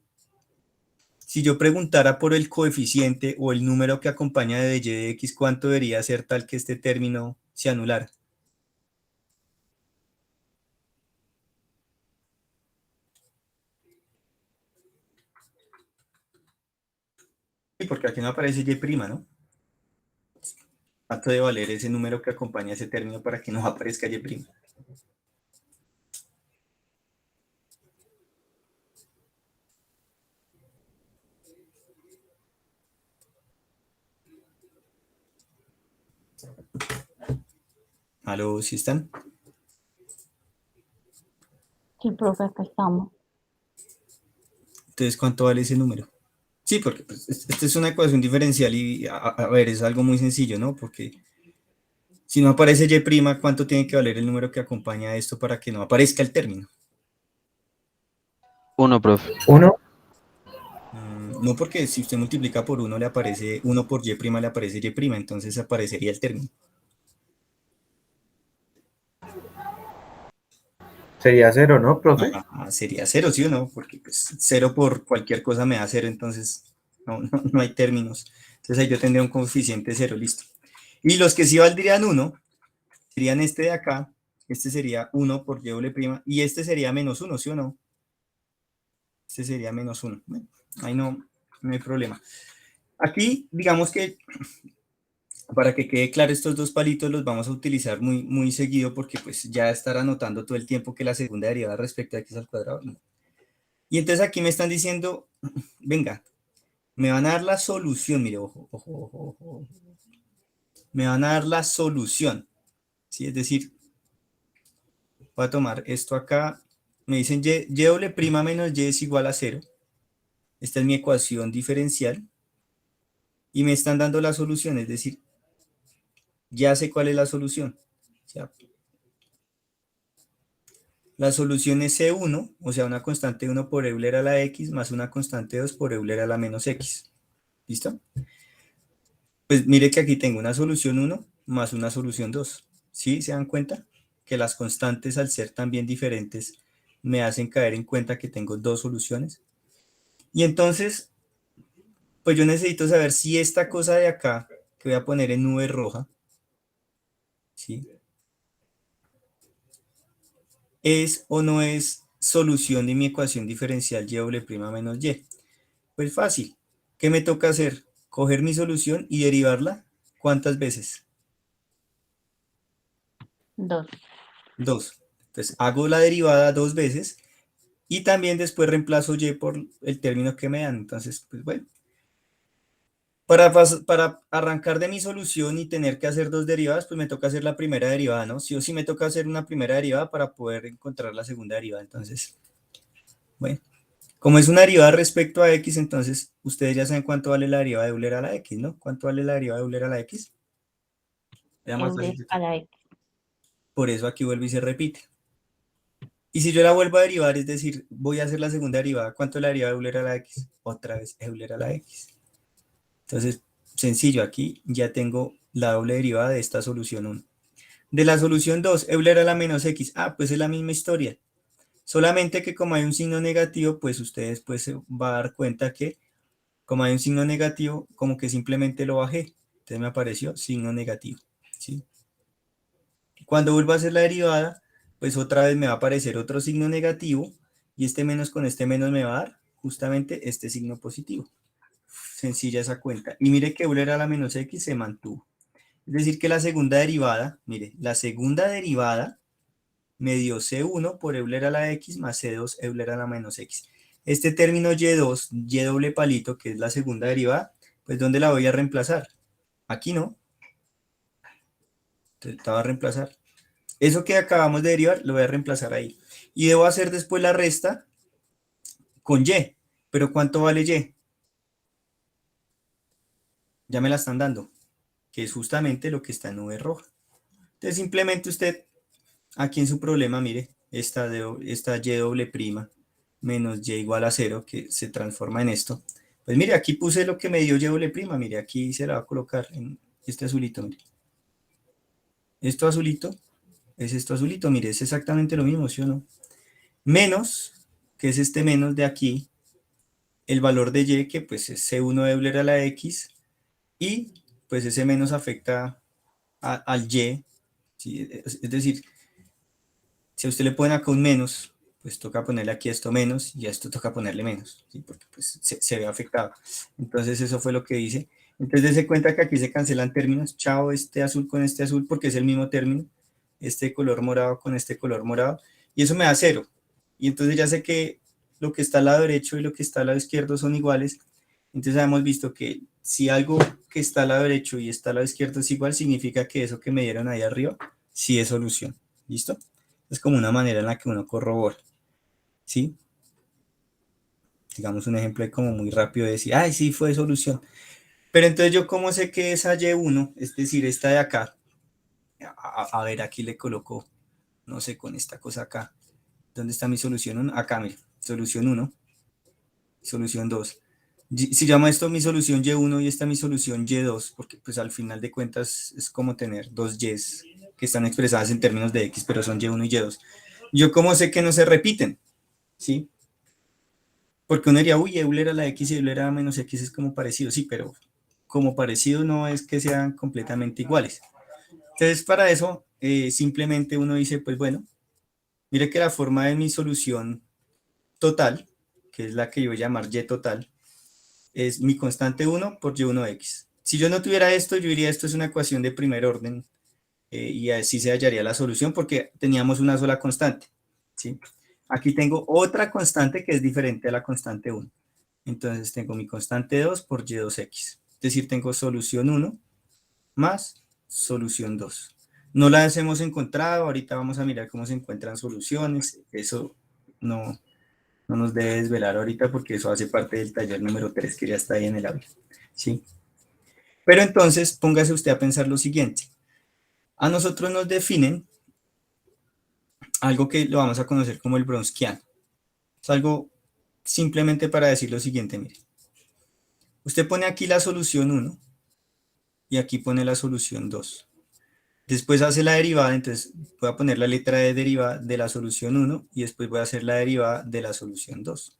si yo preguntara por el coeficiente o el número que acompaña de y de x, ¿cuánto debería ser tal que este término se anulara? Sí, porque aquí no aparece y', ¿no? ¿Cuánto debe valer ese número que acompaña ese término para que no aparezca y'? ¿Aló, sí están? Sí, profe, acá estamos. Entonces, ¿cuánto vale ese número? Sí, porque pues, esta es una ecuación diferencial y, a ver, es algo muy sencillo, ¿no? Porque si no aparece y', ¿cuánto tiene que valer el número que acompaña a esto para que no aparezca el término? 1, profe. 1, No, porque si usted multiplica por 1 le aparece 1 por y', le aparece y', entonces aparecería el término. sería 0, ¿no, profe? Sería 0, ¿sí o no? Porque pues 0 por cualquier cosa me da 0, entonces no hay términos. Entonces ahí yo tendría un coeficiente 0, listo. Y los que sí valdrían 1 serían este de acá, este sería 1 por y', y este sería menos 1, ¿sí o no? Este sería menos 1. Bueno, ahí no hay problema. Aquí, digamos que para que quede claro, estos dos palitos los vamos a utilizar muy, muy seguido porque pues ya estar anotando todo el tiempo que la segunda derivada respecto a x al cuadrado. ¿No? Y entonces aquí me están diciendo, venga, me van a dar la solución, mire, ojo, ojo, ojo, ojo. Me van a dar la solución, ¿sí? Es decir, voy a tomar esto acá, me dicen y' menos y es igual a 0. Esta es mi ecuación diferencial y me están dando la solución, es decir, ya sé cuál es la solución. O sea, la solución es C1, o sea, una constante 1 por Euler a la x más una constante 2 por Euler a la menos x. ¿Listo? Pues mire que aquí tengo una solución 1 más una solución 2. ¿Sí? ¿Se dan cuenta? Que las constantes al ser también diferentes me hacen caer en cuenta que tengo dos soluciones. Y entonces, pues yo necesito saber si esta cosa de acá, que voy a poner en nube roja, ¿sí? ¿Es o no es solución de mi ecuación diferencial y' menos y? Pues fácil. ¿Qué me toca hacer? Coger mi solución y derivarla. ¿Cuántas veces? 2. 2. Entonces hago la derivada 2 veces y también después reemplazo y por el término que me dan. Entonces, pues bueno. Para arrancar de mi solución y tener que hacer dos derivadas, pues me toca hacer la primera derivada, ¿no? Sí o sí me toca hacer una primera derivada para poder encontrar la segunda derivada. Entonces, bueno. Como es una derivada respecto a x, entonces ustedes ya saben cuánto vale la derivada de Euler a la x, ¿no? ¿Cuánto vale la derivada de Euler a la x? Era más Euler fácil. a la X. Por eso aquí vuelve y se repite. Y si yo la vuelvo a derivar, es decir, voy a hacer la segunda derivada, ¿cuánto es la derivada de Euler a la x? Otra vez Euler a la x. Entonces, sencillo, aquí ya tengo la doble derivada de esta solución 1. De la solución 2, Euler a la menos x. Pues es la misma historia. Solamente que como hay un signo negativo, pues ustedes pues se van a dar cuenta que como hay un signo negativo, como que simplemente lo bajé. Entonces me apareció signo negativo. ¿Sí? Cuando vuelva a hacer la derivada, pues otra vez me va a aparecer otro signo negativo y este menos con este menos me va a dar justamente este signo positivo. Sencilla esa cuenta. Y mire que Euler a la menos x se mantuvo. Es decir que la segunda derivada, mire, la segunda derivada me dio C1 por Euler a la x más C2 Euler a la menos x. Este término Y2, Y doble palito, que es la segunda derivada, pues ¿dónde la voy a reemplazar? Aquí no. Entonces la voy a reemplazar. Eso que acabamos de derivar, lo voy a reemplazar ahí. Y debo hacer después la resta con Y. ¿Pero cuánto vale Y? Ya me la están dando, que es justamente lo que está en nube roja. Entonces simplemente usted, aquí en su problema, mire, esta Y doble prima menos Y igual a 0, que se transforma en esto. Pues mire, aquí puse lo que me dio Y doble prima, mire, aquí se la va a colocar en este azulito, mire. Esto azulito es esto azulito, mire, es exactamente lo mismo, ¿sí o no? Menos, que es este menos de aquí, el valor de Y, que pues es C1 de Euler a la X, y pues ese menos afecta al Y, ¿sí? Es decir, si a usted le ponen acá un menos, pues toca ponerle aquí esto menos, y a esto toca ponerle menos, ¿sí? Porque pues se ve afectado. Entonces eso fue lo que hice. Entonces se cuenta que aquí se cancelan términos, chao este azul con este azul, porque es el mismo término, este color morado con este color morado, y eso me da 0. Y entonces ya sé que lo que está al lado derecho y lo que está al lado izquierdo son iguales. Entonces hemos visto que si algo que está al lado derecho y está al lado izquierdo es igual, significa que eso que me dieron ahí arriba sí es solución. ¿Listo? Es como una manera en la que uno corrobora. ¿Sí? Digamos un ejemplo como muy rápido de decir, ay, sí, fue solución. Pero entonces yo cómo sé que esa Y1, es decir, esta de acá, a ver, aquí le coloco, no sé, con esta cosa acá. ¿Dónde está mi solución 1? Acá, mira, solución 1, solución 2. Si llamo esto mi solución Y1 y esta mi solución Y2, porque pues al final de cuentas es como tener dos Ys que están expresadas en términos de X, pero son Y1 y Y2. Yo cómo sé que no se repiten, ¿sí? Porque uno diría, uy, Euler a la X y Euler a la menos X es como parecido, sí, pero como parecido no es que sean completamente iguales. Entonces, para eso, simplemente uno dice, pues bueno, mire que la forma de mi solución total, que es la que yo voy a llamar Y total, es mi constante 1 por Y1x. Si yo no tuviera esto, yo diría esto es una ecuación de primer orden y así se hallaría la solución porque teníamos una sola constante, ¿sí? Aquí tengo otra constante que es diferente a la constante 1. Entonces tengo mi constante 2 por Y2x. Es decir, tengo solución 1 más solución 2. No las hemos encontrado, ahorita vamos a mirar cómo se encuentran soluciones. Eso no nos debe desvelar ahorita porque eso hace parte del taller número 3 que ya está ahí en el aula, ¿sí? Pero entonces póngase usted a pensar lo siguiente. A nosotros nos definen algo que lo vamos a conocer como el Bronsquiano. Es algo simplemente para decir lo siguiente, mire. Usted pone aquí la solución 1 y aquí pone la solución 2. Después hace la derivada, entonces voy a poner la letra de derivada de la solución 1 y después voy a hacer la derivada de la solución 2.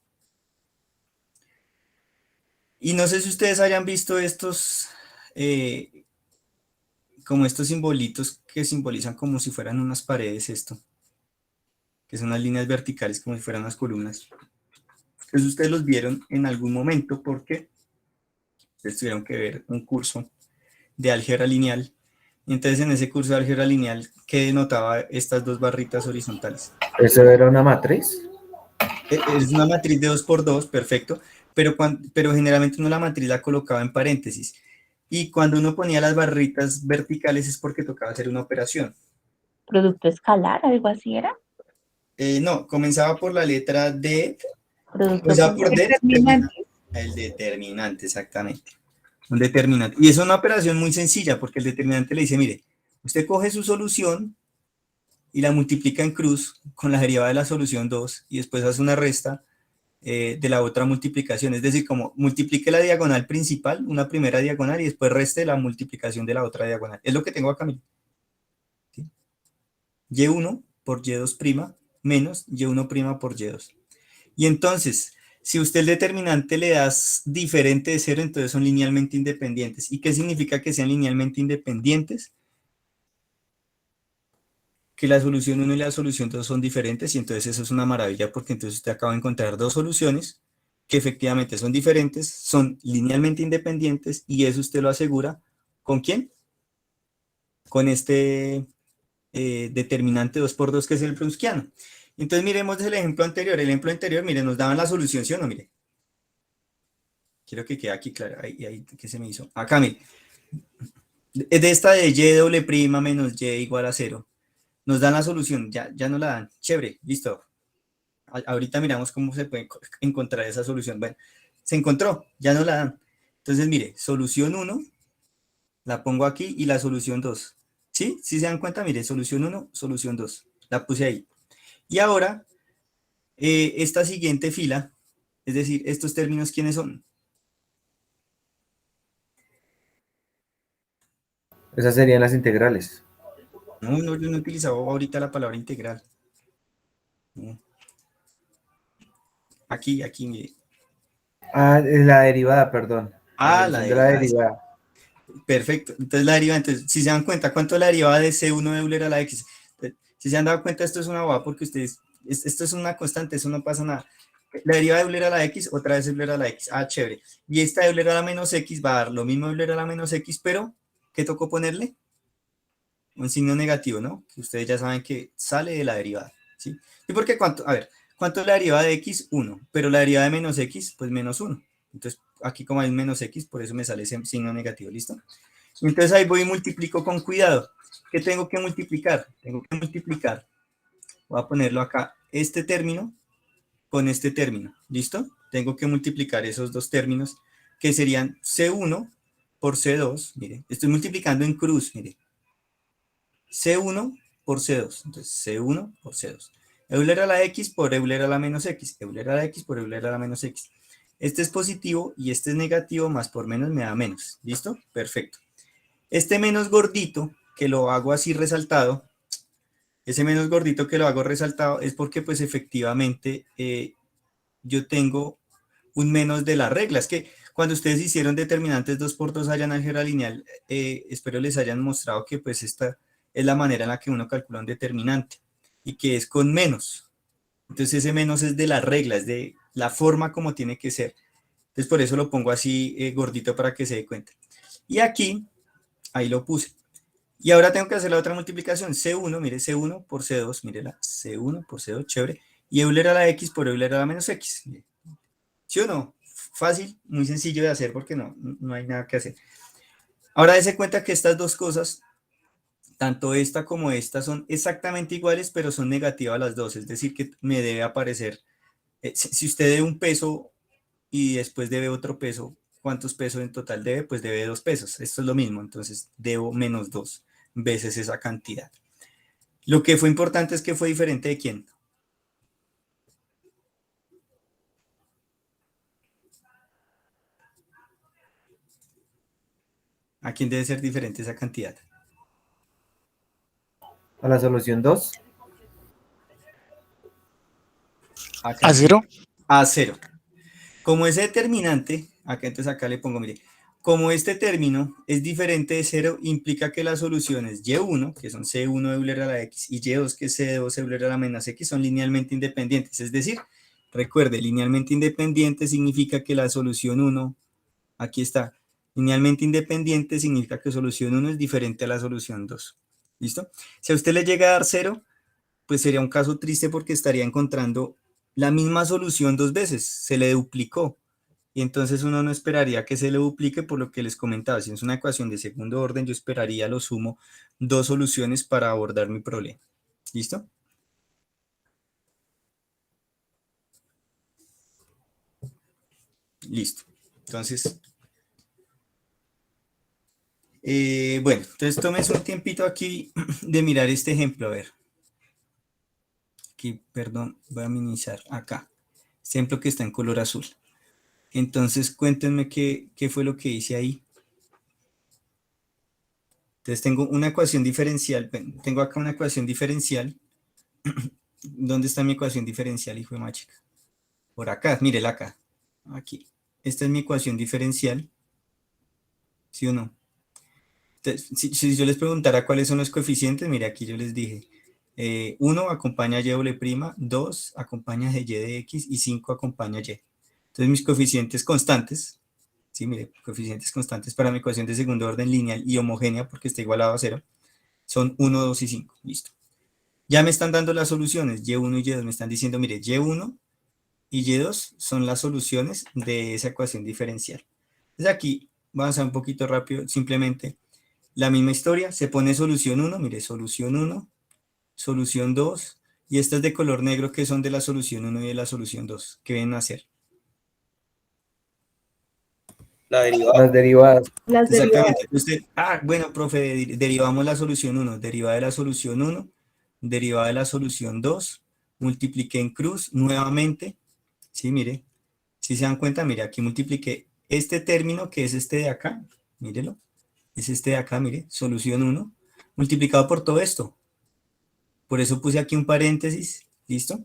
Y no sé si ustedes hayan visto estos, como estos simbolitos que simbolizan como si fueran unas paredes esto, que son unas líneas verticales como si fueran unas columnas. Entonces ustedes los vieron en algún momento porque ustedes tuvieron que ver un curso de álgebra lineal. Y entonces en ese curso de álgebra lineal, ¿qué denotaba estas dos barritas horizontales? ¿Eso era una matriz? Es una matriz de 2 por 2, perfecto, pero generalmente uno la matriz la colocaba en paréntesis. Y cuando uno ponía las barritas verticales es porque tocaba hacer una operación. ¿Producto escalar, algo así era? No, comenzaba por la letra D, Producto comenzaba por D, determinante. el determinante, exactamente. Un determinante. Y es una operación muy sencilla porque el determinante le dice, mire, usted coge su solución y la multiplica en cruz con la derivada de la solución 2 y después hace una resta de la otra multiplicación. Es decir, como multiplique la diagonal principal, una primera diagonal y después reste la multiplicación de la otra diagonal. Es lo que tengo acá, mire. ¿Sí? Y1 por Y2' menos Y1' por Y2. Y entonces, si usted el determinante le das diferente de 0, entonces son linealmente independientes. ¿Y qué significa que sean linealmente independientes? que la solución 1 y la solución 2 son diferentes, y entonces eso es una maravilla, porque entonces usted acaba de encontrar dos soluciones que efectivamente son diferentes, son linealmente independientes, y eso usted lo asegura, ¿con quién? Con este determinante 2 por 2 que es el Browskiano. Entonces miremos el ejemplo anterior. El ejemplo anterior, mire, nos daban la solución, ¿sí o no? Mire. Quiero que quede aquí claro. Ahí, ¿qué se me hizo? Acá, mire. De esta de y doble prima menos y igual a 0. Nos dan la solución, ya no la dan. Chévere, listo. Ahorita miramos cómo se puede encontrar esa solución. Bueno, se encontró, ya no la dan. Entonces, mire, solución 1, la pongo aquí, y la solución 2. ¿Sí? ¿Sí se dan cuenta? Mire, solución 1, solución 2. La puse ahí. Y ahora, esta siguiente fila, es decir, estos términos, ¿quiénes son? Esas serían las integrales. No, yo no he utilizado ahorita la palabra integral. No. Aquí, mire. Ah, es la derivada, perdón. La La solución de la derivada. derivada. Perfecto. Entonces la derivada, entonces, si se dan cuenta, ¿cuánto es la derivada de C1 de Euler a la X? Si se han dado cuenta, esto es una bobada, porque ustedes, esto es una constante, eso no pasa nada. La derivada de Euler a la X, otra vez Euler a la X. Chévere. Y esta de Euler a la menos X va a dar lo mismo Euler a la menos X, pero ¿qué tocó ponerle? Un signo negativo, ¿no? Que ustedes ya saben que sale de la derivada, ¿sí? ¿Y por qué cuánto? A ver, ¿cuánto es la derivada de X? 1, pero la derivada de menos X, pues menos 1. Entonces, aquí como hay un menos X, por eso me sale ese signo negativo, ¿listo? Entonces ahí voy y multiplico con cuidado. ¿Qué tengo que multiplicar? Tengo que multiplicar, voy a ponerlo acá, este término con este término, ¿listo? Tengo que multiplicar esos dos términos, que serían C1 por C2, mire, estoy multiplicando en cruz, mire, C1 por C2, entonces C1 por C2. Euler a la X por Euler a la menos X, Euler a la X por Euler a la menos X. Este es positivo y este es negativo, más por menos me da menos, ¿listo? Perfecto. Este menos gordito, que lo hago así resaltado, ese menos gordito que lo hago resaltado es porque pues efectivamente yo tengo un menos de la regla. Es que cuando ustedes hicieron determinantes 2 por 2 allá en álgebra lineal, espero les hayan mostrado que pues esta es la manera en la que uno calcula un determinante, y que es con menos. Entonces ese menos es de la regla, es de la forma como tiene que ser. Entonces por eso lo pongo así gordito para que se dé cuenta. Y aquí, ahí lo puse. Y ahora tengo que hacer la otra multiplicación. C1, mire, C1 por C2, mire la C1 por C2, chévere. Y Euler a la X por Euler a la menos X. ¿Sí o no? Fácil, muy sencillo de hacer, porque no hay nada que hacer. Ahora dése cuenta que estas dos cosas, tanto esta como esta, son exactamente iguales, pero son negativas las dos. Es decir, que me debe aparecer, si usted debe un peso y después debe otro peso, ¿cuántos pesos en total debe? Pues debe 2 pesos. Esto es lo mismo, entonces debo menos 2 veces esa cantidad. Lo que fue importante es que fue diferente de quién. ¿A quién debe ser diferente esa cantidad? A la solución 2. ¿A 0? A 0. Como ese determinante, entonces acá le pongo, mire, como este término es diferente de 0, implica que las soluciones y1, que son C1 Euler a la X, y y2, que es C2 Euler a la menos X, son linealmente independientes. Es decir, recuerde, linealmente independiente significa que la solución 1, aquí está, linealmente independiente significa que solución 1 es diferente a la solución 2. ¿Listo? Si a usted le llega a dar 0, pues sería un caso triste, porque estaría encontrando la misma solución dos veces, se le duplicó. Y entonces uno no esperaría que se le duplique, por lo que les comentaba. Si es una ecuación de segundo orden, yo esperaría a lo sumo 2 soluciones para abordar mi problema. ¿Listo? Listo. Entonces, bueno, entonces tómese un tiempito aquí de mirar este ejemplo. A ver. Aquí, perdón, voy a minimizar acá. Este ejemplo que está en color azul. Entonces, cuéntenme qué fue lo que hice ahí. Entonces tengo una ecuación diferencial, tengo acá una ecuación diferencial. ¿Dónde está mi ecuación diferencial, hijo de machica? Por acá, mírela acá. Aquí. Esta es mi ecuación diferencial. ¿Sí o no? Entonces, si yo les preguntara cuáles son los coeficientes, mire, aquí yo les dije, 1 acompaña y doble prima, 2 acompaña de y de x y 5 acompaña y. Entonces mis coeficientes constantes, sí, mire, coeficientes constantes para mi ecuación de segundo orden lineal y homogénea porque está igualado a 0, son 1, 2 y 5, listo. Ya me están dando las soluciones, y1 y y2, me están diciendo, mire, y1 y y2 son las soluciones de esa ecuación diferencial. Entonces aquí, vamos a un poquito rápido, simplemente la misma historia, se pone solución 1, mire, solución 1, solución 2, y estas de color negro que son de la solución 1 y de la solución 2, ¿qué vienen a hacer? Las derivadas. Las derivadas. Exactamente. Usted, bueno, profe, derivamos la solución 1, derivada de la solución 1, derivada de la solución 2, multipliqué en cruz nuevamente, sí, mire, si se dan cuenta, mire, aquí multipliqué este término que es este de acá, mírelo, es este de acá, mire, solución 1, multiplicado por todo esto. Por eso puse aquí un paréntesis, ¿listo?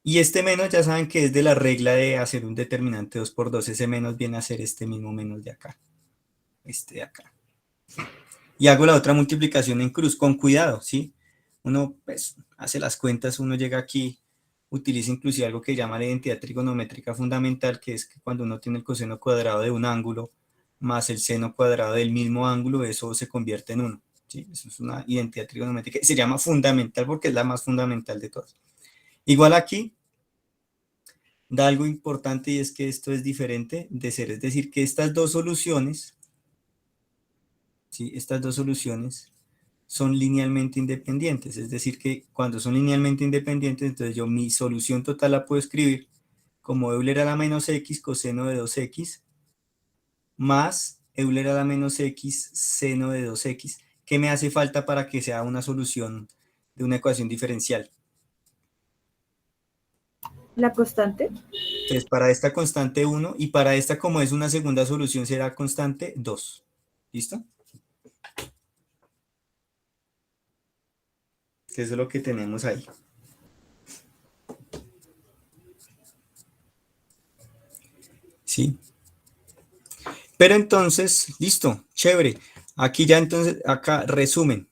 Y este menos ya saben que es de la regla de hacer un determinante 2 por 2, ese menos viene a ser este mismo menos de acá, este de acá. Y hago la otra multiplicación en cruz, con cuidado, ¿sí? Uno pues hace las cuentas, uno llega aquí, utiliza inclusive algo que llama la identidad trigonométrica fundamental, que es que cuando uno tiene el coseno cuadrado de un ángulo más el seno cuadrado del mismo ángulo, eso se convierte en 1, ¿sí? Eso es una identidad trigonométrica, se llama fundamental porque es la más fundamental de todas. Igual aquí, da algo importante y es que esto es diferente de ser, es decir, que estas dos soluciones, ¿sí? Estas dos soluciones son linealmente independientes, es decir, que cuando son linealmente independientes, entonces yo mi solución total la puedo escribir como Euler a la menos x coseno de 2x más Euler a la menos x seno de 2x. ¿Qué me hace falta para que sea una solución de una ecuación diferencial? La constante. Entonces, para esta constante 1 y para esta, como es una segunda solución, será constante 2. ¿Listo? Que eso es lo que tenemos ahí. ¿Sí? Pero entonces, listo, chévere. Aquí ya entonces, acá resumen.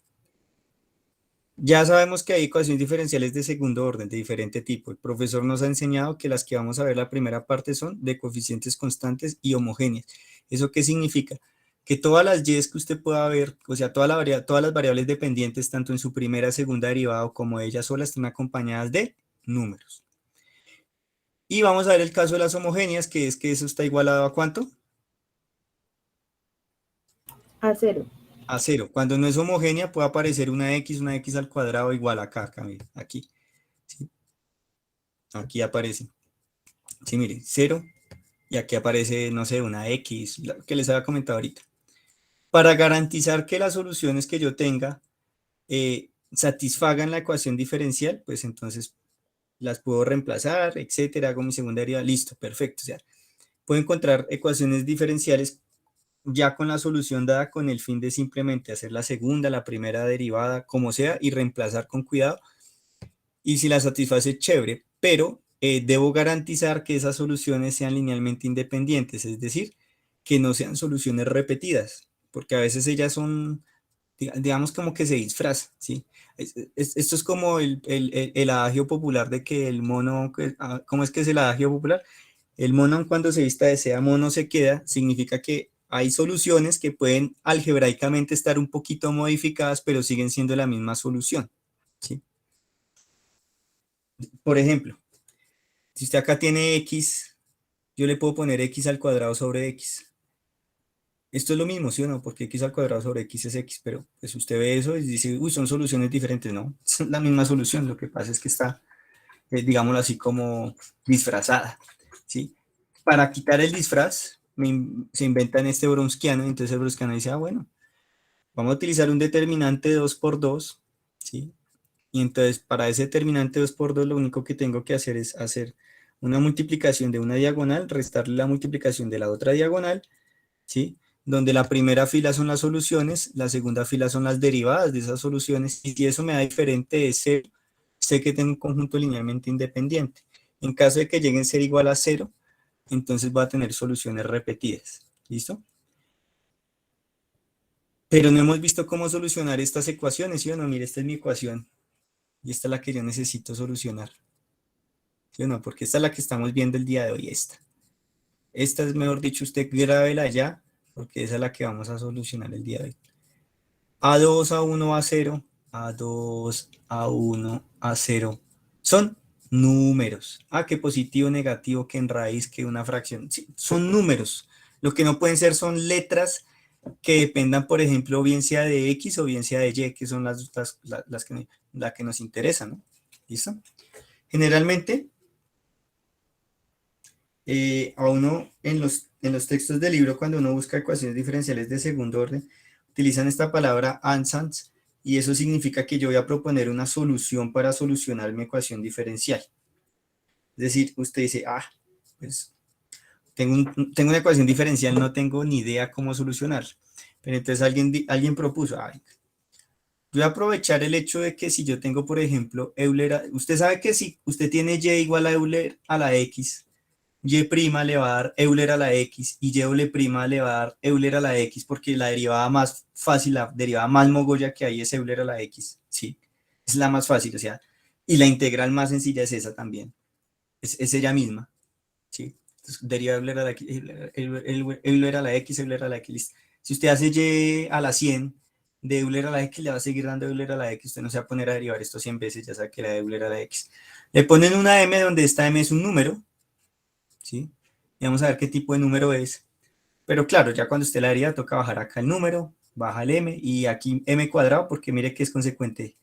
Ya sabemos que hay ecuaciones diferenciales de segundo orden, de diferente tipo. El profesor nos ha enseñado que las que vamos a ver la primera parte son de coeficientes constantes y homogéneas. ¿Eso qué significa? Que todas las y's que usted pueda ver, o sea, todas las variables dependientes, tanto en su primera, segunda derivada como ellas solas, están acompañadas de números. Y vamos a ver el caso de las homogéneas, que es que eso está igualado ¿a cuánto? A 0. A 0. Cuando no es homogénea puede aparecer una x al cuadrado igual acá, mire, aquí. ¿Sí? Aquí aparece. Sí, mire, 0. Y aquí aparece, no sé, una x, lo que les había comentado ahorita. Para garantizar que las soluciones que yo tenga satisfagan la ecuación diferencial, pues entonces las puedo reemplazar, etcétera, hago mi segunda derivada, listo, perfecto. O sea, puedo encontrar ecuaciones diferenciales ya con la solución dada con el fin de simplemente hacer la segunda, la primera derivada, como sea, y reemplazar con cuidado. Y si la satisface, chévere, pero debo garantizar que esas soluciones sean linealmente independientes, es decir, que no sean soluciones repetidas, porque a veces ellas son, digamos, como que se disfrazan, ¿sí? Esto es como el adagio popular de que el mono, ¿cómo es que es el adagio popular? El mono cuando se vista de seda mono se queda, significa que hay soluciones que pueden algebraicamente estar un poquito modificadas, pero siguen siendo la misma solución, ¿sí? Por ejemplo, si usted acá tiene x, yo le puedo poner x al cuadrado sobre x. Esto es lo mismo, ¿sí o no? Porque x al cuadrado sobre x es x, pero pues usted ve eso y dice, uy, son soluciones diferentes. No, es la misma solución, lo que pasa es que está, digámoslo así, como disfrazada, ¿sí? Para quitar el disfraz, se inventan este browskiano, entonces el browskiano dice, bueno, vamos a utilizar un determinante 2 por 2, ¿sí? Y entonces para ese determinante 2 por 2 lo único que tengo que hacer es hacer una multiplicación de una diagonal, restarle la multiplicación de la otra diagonal, ¿sí? Donde la primera fila son las soluciones, la segunda fila son las derivadas de esas soluciones, y si eso me da diferente de 0, sé que tengo un conjunto linealmente independiente. En caso de que lleguen a ser igual a 0, entonces va a tener soluciones repetidas. ¿Listo? Pero no hemos visto cómo solucionar estas ecuaciones, ¿sí o no? Mire, esta es mi ecuación y esta es la que yo necesito solucionar. ¿Sí o no? Porque esta es la que estamos viendo el día de hoy, esta. Esta es, mejor dicho, usted grábela ya, porque esa es la que vamos a solucionar el día de hoy. A2, A1, A0, A2, A1, A0, son números. Que positivo, negativo, que en raíz, que una fracción. Sí, son números. Lo que no pueden ser son letras que dependan, por ejemplo, bien sea de X o bien sea de Y, que son la que nos interesan, ¿no? ¿Listo? Generalmente, a uno en los textos del libro, cuando uno busca ecuaciones diferenciales de segundo orden, utilizan esta palabra ansatz, y eso significa que yo voy a proponer una solución para solucionar mi ecuación diferencial. Es decir, usted dice, pues tengo una ecuación diferencial, no tengo ni idea cómo solucionar. Pero entonces alguien propuso, voy a aprovechar el hecho de que si yo tengo, por ejemplo, Euler, usted sabe que si usted tiene Y igual a Euler a la X, Y' le va a dar Euler a la X y Y' le va a dar Euler a la X, porque la derivada más fácil, la derivada más mogollas que hay es Euler a la X, ¿sí? Es la más fácil, o sea, y la integral más sencilla es esa también, es ella misma, ¿sí? Entonces, deriva Euler a la X, Euler a la X, Euler a la X, listo. Si usted hace Y a la 100, de Euler a la X le va a seguir dando Euler a la X, usted no se va a poner a derivar esto 100 veces, ya sabe que era Euler a la X. Le ponen una M donde esta M es un número, ¿sí? Y vamos a ver qué tipo de número es. Pero claro, ya cuando usted la deriva, toca bajar acá el número, baja el m, y aquí m cuadrado, porque mire que es consecuente.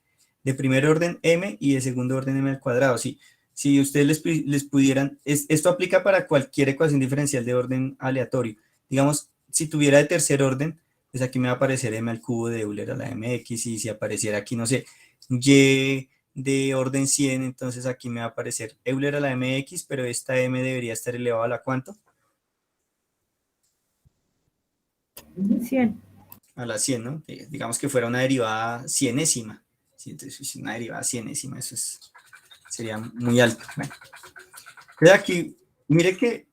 De primer orden m y de segundo orden m al cuadrado. Si ustedes les pudieran, esto aplica para cualquier ecuación diferencial de orden aleatorio. Digamos, si tuviera de tercer orden, pues aquí me va a aparecer m al cubo de Euler a la mx, y si apareciera aquí, no sé, y de orden 100, entonces aquí me va a aparecer Euler a la mx, pero esta m debería estar elevado a la ¿cuánto? 100. A la 100, ¿no? Digamos que fuera una derivada cienésima. ¿Sí? Entonces, una derivada cienésima, eso sería muy alto. Bueno, entonces aquí, mire que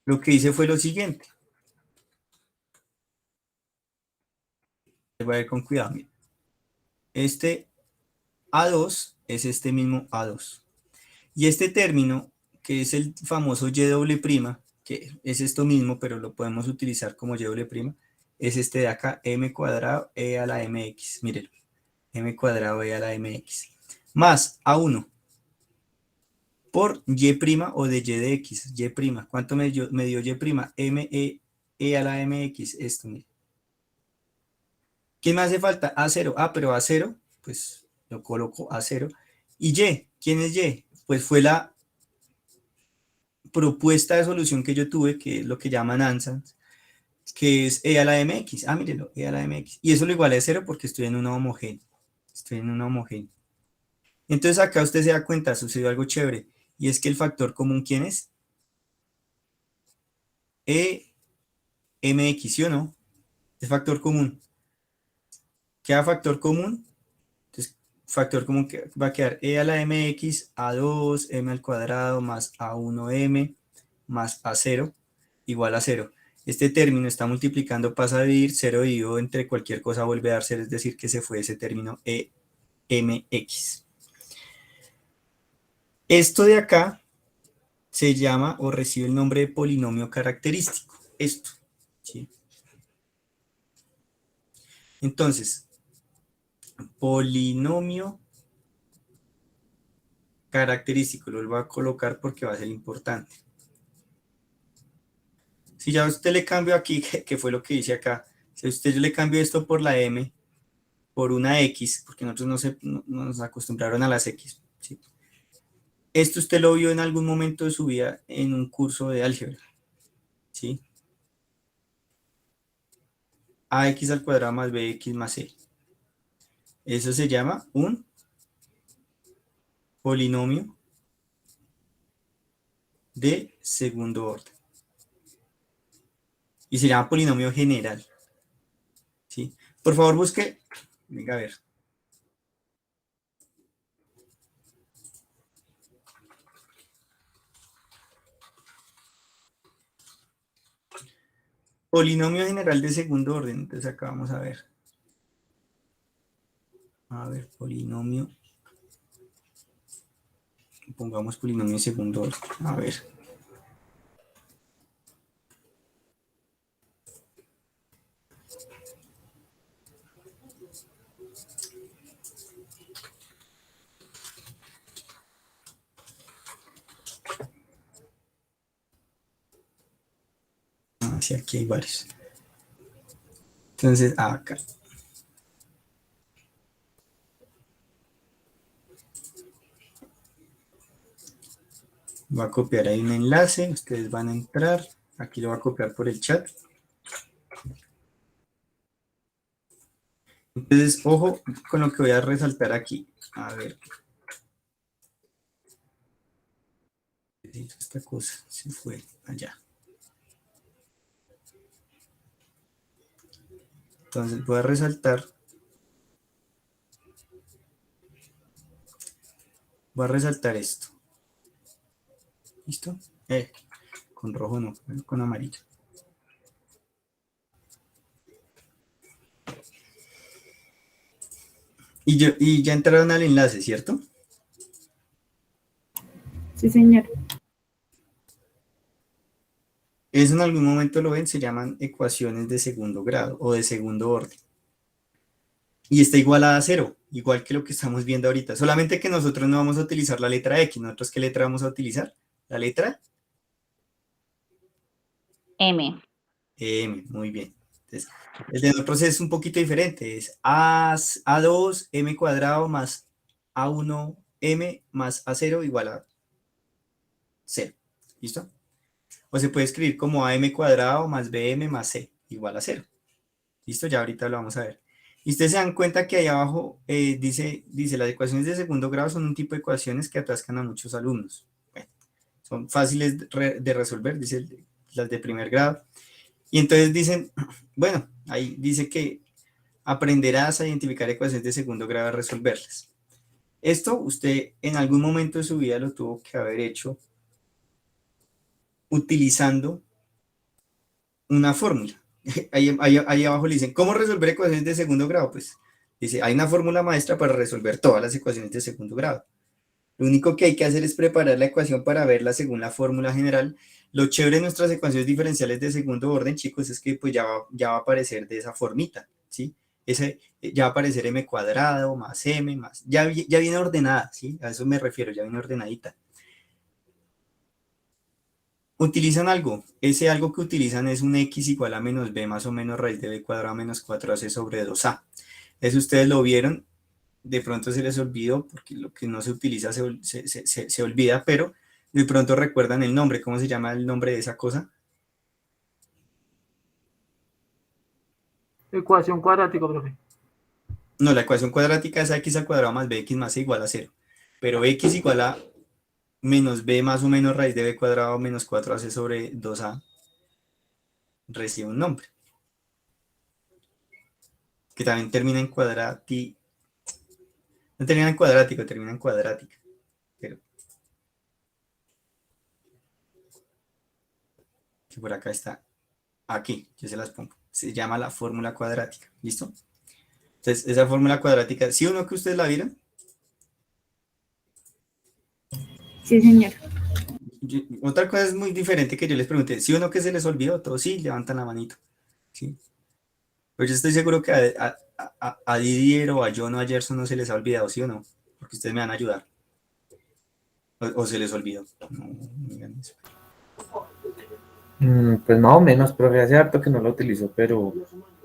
lo que hice fue lo siguiente. Voy a ver con cuidado, mire. Este A2 es este mismo A2. Y este término, que es el famoso Y', que es esto mismo, pero lo podemos utilizar como Y', es este de acá, m cuadrado e a la mx. Miren, m cuadrado e a la mx. Más A1 por y' o de y de x, y'. ¿Cuánto me dio y'? E a la mx, esto, mire. ¿Qué me hace falta? A0. Pero A0, pues lo coloco A0. ¿Y y? ¿Quién es y? Pues fue la propuesta de solución que yo tuve, que es lo que llaman ansatz, que es e a la mx. Mírenlo, e a la mx. Y eso lo igual a 0 porque estoy en una homogénea. Estoy en una homogénea. Entonces acá usted se da cuenta, sucedió algo chévere. Y es que el factor común, ¿quién es? mx, ¿sí o no? Es factor común. ¿Queda factor común? Entonces, factor común que va a quedar e a la mx, a2, m al cuadrado, más a1m, más a0, igual a 0. Este término está multiplicando, pasa a dividir, 0 dividido entre cualquier cosa vuelve a dar 0, es decir, que se fue ese término mx. Esto de acá se llama o recibe el nombre de polinomio característico. Esto, ¿sí? Entonces, polinomio característico, lo voy a colocar porque va a ser importante. Si ya usted le cambio aquí, que fue lo que hice acá, si usted yo le cambio esto por la m, por una x, porque nosotros no nos acostumbraron a las x, ¿sí? Esto usted lo vio en algún momento de su vida en un curso de álgebra, ¿sí? Ax al cuadrado más bx más c. Eso se llama un polinomio de segundo orden. Y se llama polinomio general, ¿sí? Por favor, busque, venga a ver. Polinomio general de segundo orden, entonces acá vamos a ver. A ver, polinomio. Pongamos polinomio de segundo orden. A ver. Ah, sí, aquí hay varios. Entonces, acá. Voy a copiar ahí un enlace, ustedes van a entrar, aquí lo voy a copiar por el chat. Entonces, ojo con lo que voy a resaltar aquí. A ver. Esta cosa se fue allá. Entonces voy a resaltar. Voy a resaltar esto. ¿Listo? Con rojo no, con amarillo. Y ya entraron al enlace, ¿cierto? Sí, señor. Eso en algún momento lo ven, se llaman ecuaciones de segundo grado o de segundo orden. Y está igualada a 0, igual que lo que estamos viendo ahorita. Solamente que nosotros no vamos a utilizar la letra X. ¿Nosotros qué letra vamos a utilizar? La letra M. M, muy bien. Entonces, el de nosotros es un poquito diferente. Es A2 M cuadrado más A1 M más A0 igual a 0. ¿Listo? O se puede escribir como AM cuadrado más BM más C igual a 0. ¿Listo? Ya ahorita lo vamos a ver. Y ustedes se dan cuenta que ahí abajo dice, las ecuaciones de segundo grado son un tipo de ecuaciones que atascan a muchos alumnos. Bueno, son fáciles de resolver, dice las de primer grado. Y entonces dicen, bueno, ahí dice que aprenderás a identificar ecuaciones de segundo grado a resolverlas. Esto usted en algún momento de su vida lo tuvo que haber hecho utilizando una fórmula. Ahí abajo le dicen, ¿cómo resolver ecuaciones de segundo grado? Pues dice, hay una fórmula maestra para resolver todas las ecuaciones de segundo grado. Lo único que hay que hacer es preparar la ecuación para verla según la fórmula general. Lo chévere de nuestras ecuaciones diferenciales de segundo orden, chicos, es que pues ya va a aparecer de esa formita, ¿sí? Ya va a aparecer m cuadrado más m más, ya viene ordenada, ¿sí? A eso me refiero, ya viene ordenadita. Utilizan algo, ese algo que utilizan es un x igual a menos b más o menos raíz de b cuadrado menos 4ac sobre 2a. Eso ustedes lo vieron, de pronto se les olvidó, porque lo que no se utiliza se olvida, pero de pronto recuerdan el nombre. ¿Cómo se llama el nombre de esa cosa? Ecuación cuadrática, profe. No, la ecuación cuadrática es x al cuadrado más bx más c igual a 0. Pero x igual a menos b más o menos raíz de b cuadrado menos 4ac sobre 2a recibe un nombre. Que también termina en cuadrático. No termina en cuadrático, termina en cuadrática. Pero que por acá está. Aquí, yo se las pongo. Se llama la fórmula cuadrática. ¿Listo? Entonces, esa fórmula cuadrática, ¿sí o no que ustedes la vieron? Sí, señor. Otra cosa es muy diferente que yo les pregunté, ¿sí o no que se les olvidó? Todos sí, levantan la manito. ¿Sí? Pero yo estoy seguro que a Didier o a John o a Gerson no se les ha olvidado, ¿sí o no? Porque ustedes me van a ayudar. O se les olvidó. No digan eso. Pues más o menos, profe, hace harto que no lo utilizo, pero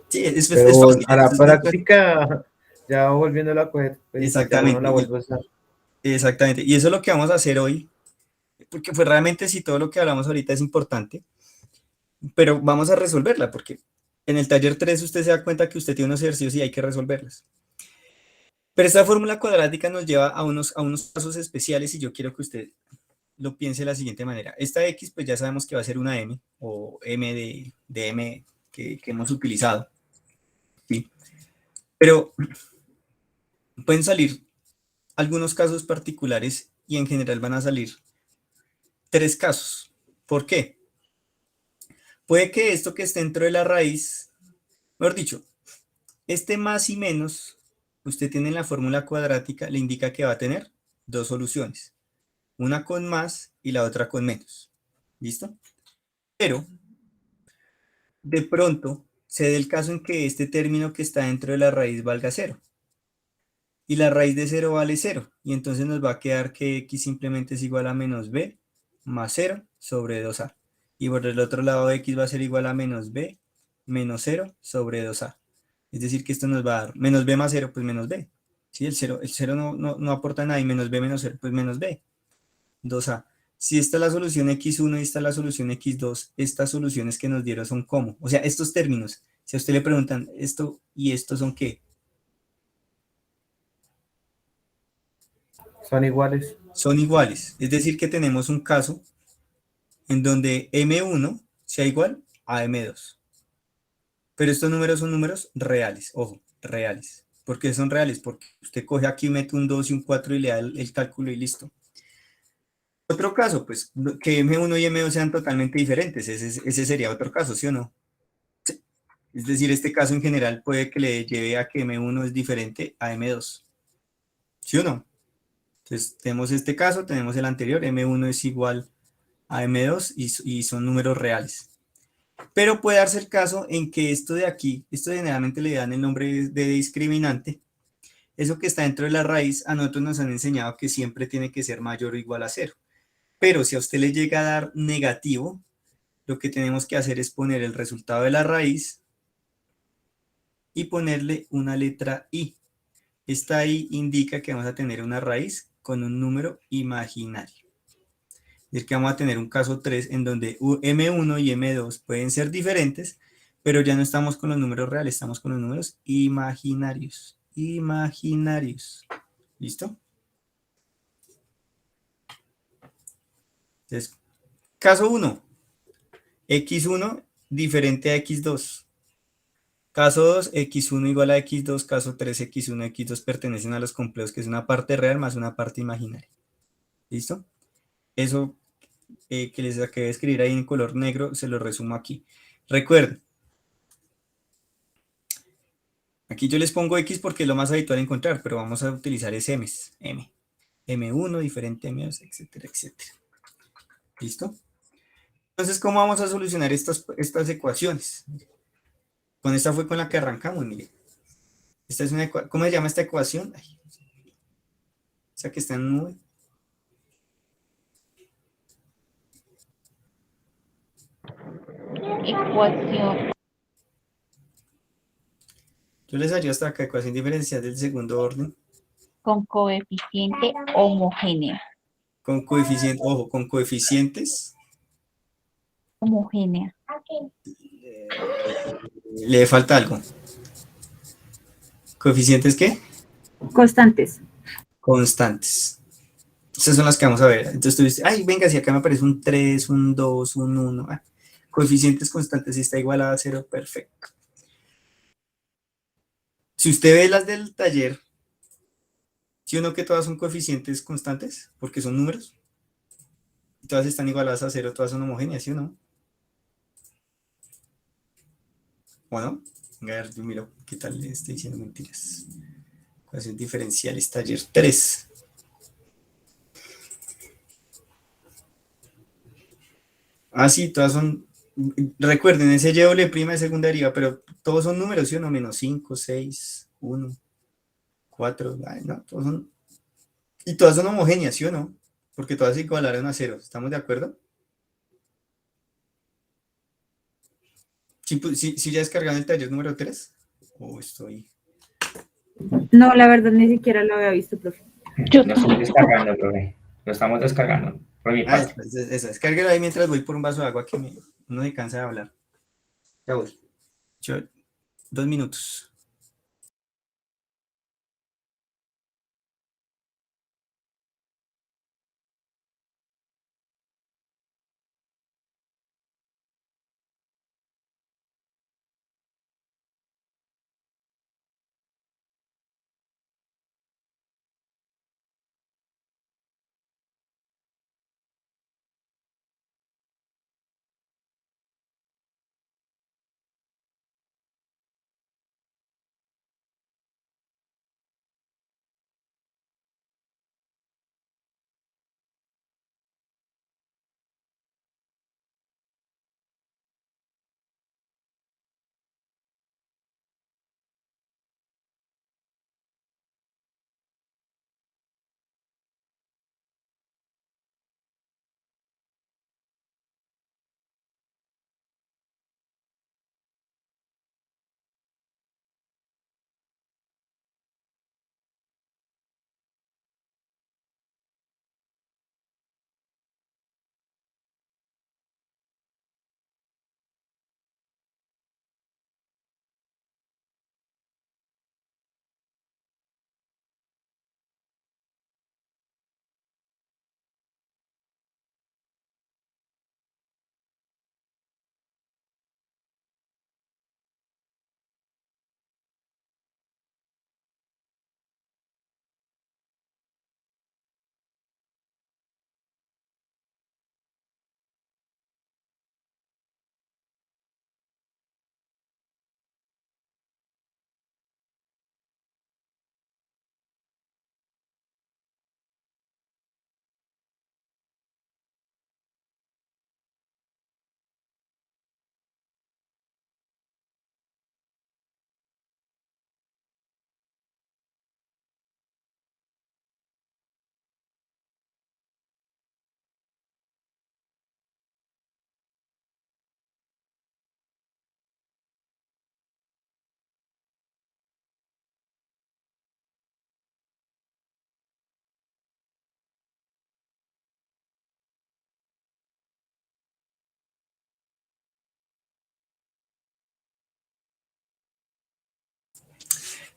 Sí, es pero fácil. a la práctica, ya volviéndolo a coger, pues ya uno Exactamente. la vuelve a usar. Exactamente. Y eso es lo que vamos a hacer hoy, porque fue realmente si todo lo que hablamos ahorita es importante, pero vamos a resolverla, porque en el taller 3 usted se da cuenta que usted tiene unos ejercicios y hay que resolverlas. Pero esta fórmula cuadrática nos lleva a unos casos especiales y yo quiero que usted lo piense de la siguiente manera. Esta X pues ya sabemos que va a ser una M o M de M que hemos utilizado. ¿Sí? Pero pueden salir algunos casos particulares y en general van a salir 3 casos. ¿Por qué? Puede que esto que esté dentro de la raíz, mejor dicho, este más y menos usted tiene en la fórmula cuadrática, le indica que va a tener dos soluciones, una con más y la otra con menos. ¿Listo? Pero de pronto se dé el caso en que este término que está dentro de la raíz valga cero. Y la raíz de 0 vale 0. Y entonces nos va a quedar que x simplemente es igual a menos b más 0 sobre 2a. Y por el otro lado x va a ser igual a menos b menos 0 sobre 2a. Es decir, que esto nos va a dar menos b más 0, pues menos b. ¿Sí? El 0 no aporta nada y menos b menos 0, pues menos b. 2a. Si esta es la solución x1 y esta es la solución x2, estas soluciones que nos dieron son ¿cómo? O sea, estos términos, si a usted le preguntan esto y esto son ¿qué? Son iguales. Son iguales. Es decir, que tenemos un caso en donde M1 sea igual a M2. Pero estos números son números reales, ojo, reales. ¿Por qué son reales? Porque usted coge aquí, mete un 2 y un 4 y le da el cálculo y listo. Otro caso, pues, que M1 y M2 sean totalmente diferentes. Ese sería otro caso, ¿sí o no? Sí. Es decir, este caso en general puede que le lleve a que M1 es diferente a M2. ¿Sí o no? Entonces, tenemos este caso, tenemos el anterior, M1 es igual a M2 y son números reales. Pero puede darse el caso en que esto de aquí, esto generalmente le dan el nombre de discriminante, eso que está dentro de la raíz, a nosotros nos han enseñado que siempre tiene que ser mayor o igual a 0. Pero si a usted le llega a dar negativo, lo que tenemos que hacer es poner el resultado de la raíz y ponerle una letra i. Esta i indica que vamos a tener una raíz con un número imaginario. Es que vamos a tener un caso 3 en donde M1 y M2 pueden ser diferentes, pero ya no estamos con los números reales, estamos con los números imaginarios. Imaginarios. ¿Listo? Entonces, caso 1. X1 diferente a X2. Caso 2, X1 igual a X2. Caso 3, X1 y X2 pertenecen a los complejos, que es una parte real más una parte imaginaria. ¿Listo? Eso que les acabé de escribir ahí en color negro, se lo resumo aquí. Recuerden, aquí yo les pongo X porque es lo más habitual encontrar, pero vamos a utilizar ese M. M1 diferente a M2, etcétera, etcétera. ¿Listo? Entonces, ¿cómo vamos a solucionar estas ecuaciones? Con esta fue con la que arrancamos, mire. Esta es una ¿cómo se llama esta ecuación? Ay, esa que está en nube. Ecuación Yo les ayudo hasta acá, ecuación diferencial del segundo orden. con coeficiente homogéneo. Con coeficiente, ojo, con coeficientes. Homogénea. Le falta algo. ¿Coeficientes qué? Constantes. Constantes. Estas son las que vamos a ver. Entonces tú dices, ay, venga, si acá me aparece un 3, un 2, un 1. Coeficientes constantes, si está igual a 0, perfecto. Si usted ve las del taller, ¿sí o no que todas son coeficientes constantes? Porque son números. Y todas están igualadas a 0, todas son homogéneas, ¿sí o no? ¿O no? Venga, a ver, yo miro qué tal le estoy diciendo mentiras. Ecuación diferenciales, taller 3. Ah, sí, todas son. Recuerden, ese y doble prima de segunda deriva, pero todos son números, ¿sí o no? Menos 5, 6, 1, 4. Ay, no, todos son. Y todas son homogéneas, ¿sí o no? Porque todas se igualaron a 0. ¿Estamos de acuerdo? ¿Sí ya descargaron el taller número 3? ¿O estoy? No, la verdad ni siquiera lo había visto, profe. Yo Lo estoy descargando, profe. Lo estamos descargando, por mi parte. Eso, descárguelo ahí mientras voy por un vaso de agua que no se cansa de hablar. Ya voy. 2 minutos.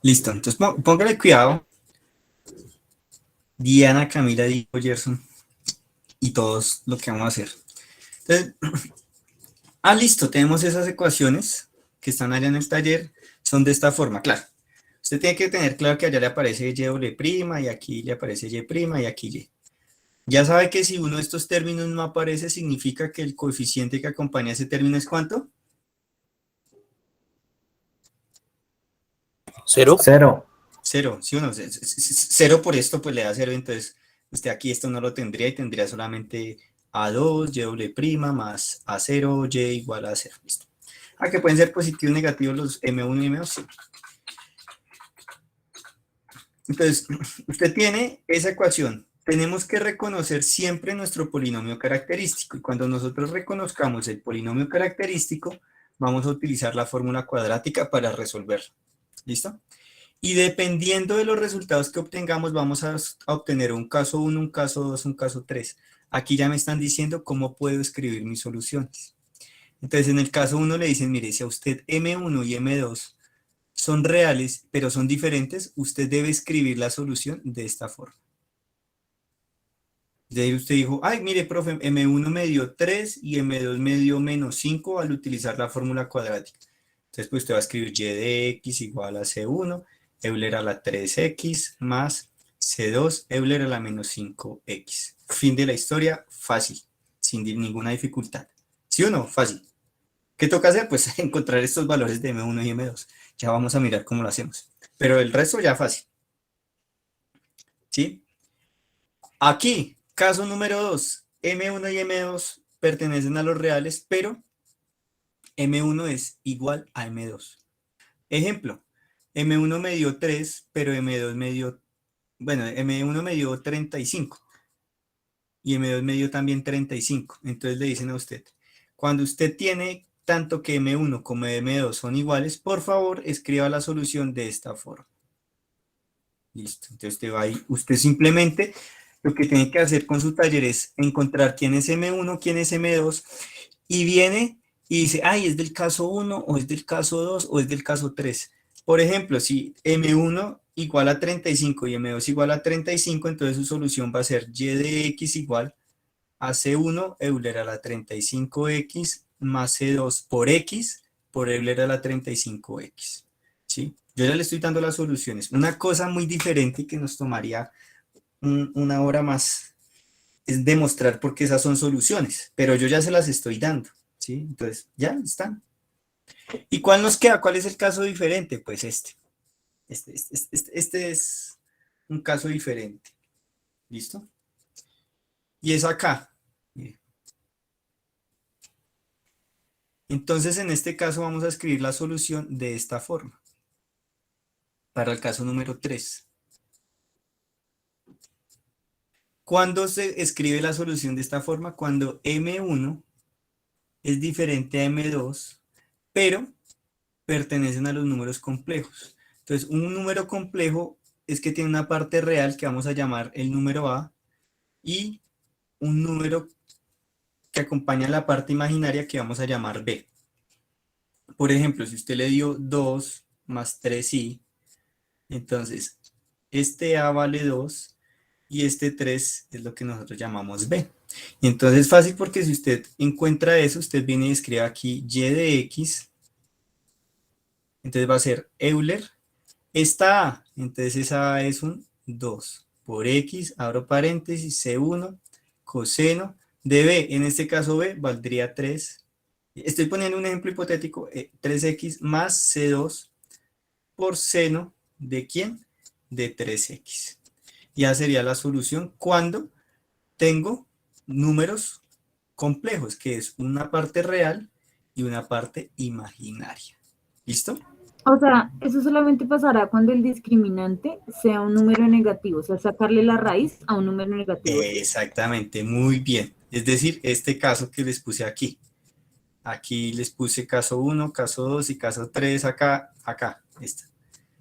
Listo, entonces póngale cuidado, Diana, Camila, Diego, Gerson y todos lo que vamos a hacer. Entonces, listo, tenemos esas ecuaciones que están allá en el taller, son de esta forma, claro. Usted tiene que tener claro que allá le aparece y' y aquí le aparece y' y aquí y. Ya sabe que si uno de estos términos no aparece, significa que el coeficiente que acompaña ese término es ¿cuánto? ¿Cero? Cero. Cero, ¿sí o no? Cero por esto, pues le da cero, entonces usted aquí esto no lo tendría y tendría solamente A2, y' más A0, y igual a 0. Listo. Que pueden ser positivos o negativos los M1 y M2, sí. Entonces, usted tiene esa ecuación. Tenemos que reconocer siempre nuestro polinomio característico. Y cuando nosotros reconozcamos el polinomio característico, vamos a utilizar la fórmula cuadrática para resolverlo. ¿Listo? Y dependiendo de los resultados que obtengamos, vamos a obtener un caso 1, un caso 2, un caso 3. Aquí ya me están diciendo cómo puedo escribir mis soluciones. Entonces, en el caso 1 le dicen, mire, si a usted M1 y M2 son reales, pero son diferentes, usted debe escribir la solución de esta forma. De ahí usted dijo, ay, mire, profe, M1 me dio 3 y M2 me dio menos 5 al utilizar la fórmula cuadrática. Entonces, pues usted va a escribir y de x igual a C1, Euler a la 3x más C2, Euler a la menos 5x. Fin de la historia, fácil, sin ninguna dificultad. ¿Sí o no? Fácil. ¿Qué toca hacer? Pues encontrar estos valores de M1 y M2. Ya vamos a mirar cómo lo hacemos. Pero el resto ya fácil. ¿Sí? Aquí, caso número 2. M1 y M2 pertenecen a los reales, pero M1 es igual a M2. Ejemplo, M1 me dio 3, pero M2 me dio, bueno, M1 me dio 35. Y M2 me dio también 35. Entonces le dicen a usted, cuando usted tiene tanto que M1 como M2 son iguales, por favor, escriba la solución de esta forma. Listo. Entonces usted va ahí. Usted simplemente lo que tiene que hacer con su taller es encontrar quién es M1, quién es M2, y viene y dice, ay, ¿es del caso 1 o es del caso 2 o es del caso 3? Por ejemplo, si M1 igual a 35 y M2 igual a 35, entonces su solución va a ser y de x igual a C1 Euler a la 35x más C2 por x por Euler a la 35x. ¿Sí? Yo ya le estoy dando las soluciones. Una cosa muy diferente que nos tomaría una hora más es demostrar por qué esas son soluciones, pero yo ya se las estoy dando. ¿Sí? Entonces, ya están. ¿Y cuál nos queda? ¿Cuál es el caso diferente? Pues este. Este es un caso diferente. ¿Listo? Y es acá. Entonces, en este caso vamos a escribir la solución de esta forma. Para el caso número 3. ¿Cuándo se escribe la solución de esta forma? Cuando M1 es diferente a M2, pero pertenecen a los números complejos. Entonces, un número complejo es que tiene una parte real que vamos a llamar el número A y un número que acompaña la parte imaginaria que vamos a llamar B. Por ejemplo, si usted le dio 2 más 3i, entonces este A vale 2 y este 3 es lo que nosotros llamamos B. Y entonces es fácil porque si usted encuentra eso, usted viene y escribe aquí y de x, entonces va a ser Euler, esta A, entonces esa A es un 2 por x, abro paréntesis, C1, coseno de B, en este caso B valdría 3. Estoy poniendo un ejemplo hipotético, 3x más C2 por seno de ¿quién? De 3x. Ya sería la solución cuando tengo números complejos, que es una parte real y una parte imaginaria. ¿Listo? O sea, eso solamente pasará cuando el discriminante sea un número negativo, o sea, sacarle la raíz a un número negativo. Exactamente, muy bien. Es decir, este caso que les puse aquí. Aquí les puse caso 1, caso 2 y caso 3 acá, esta.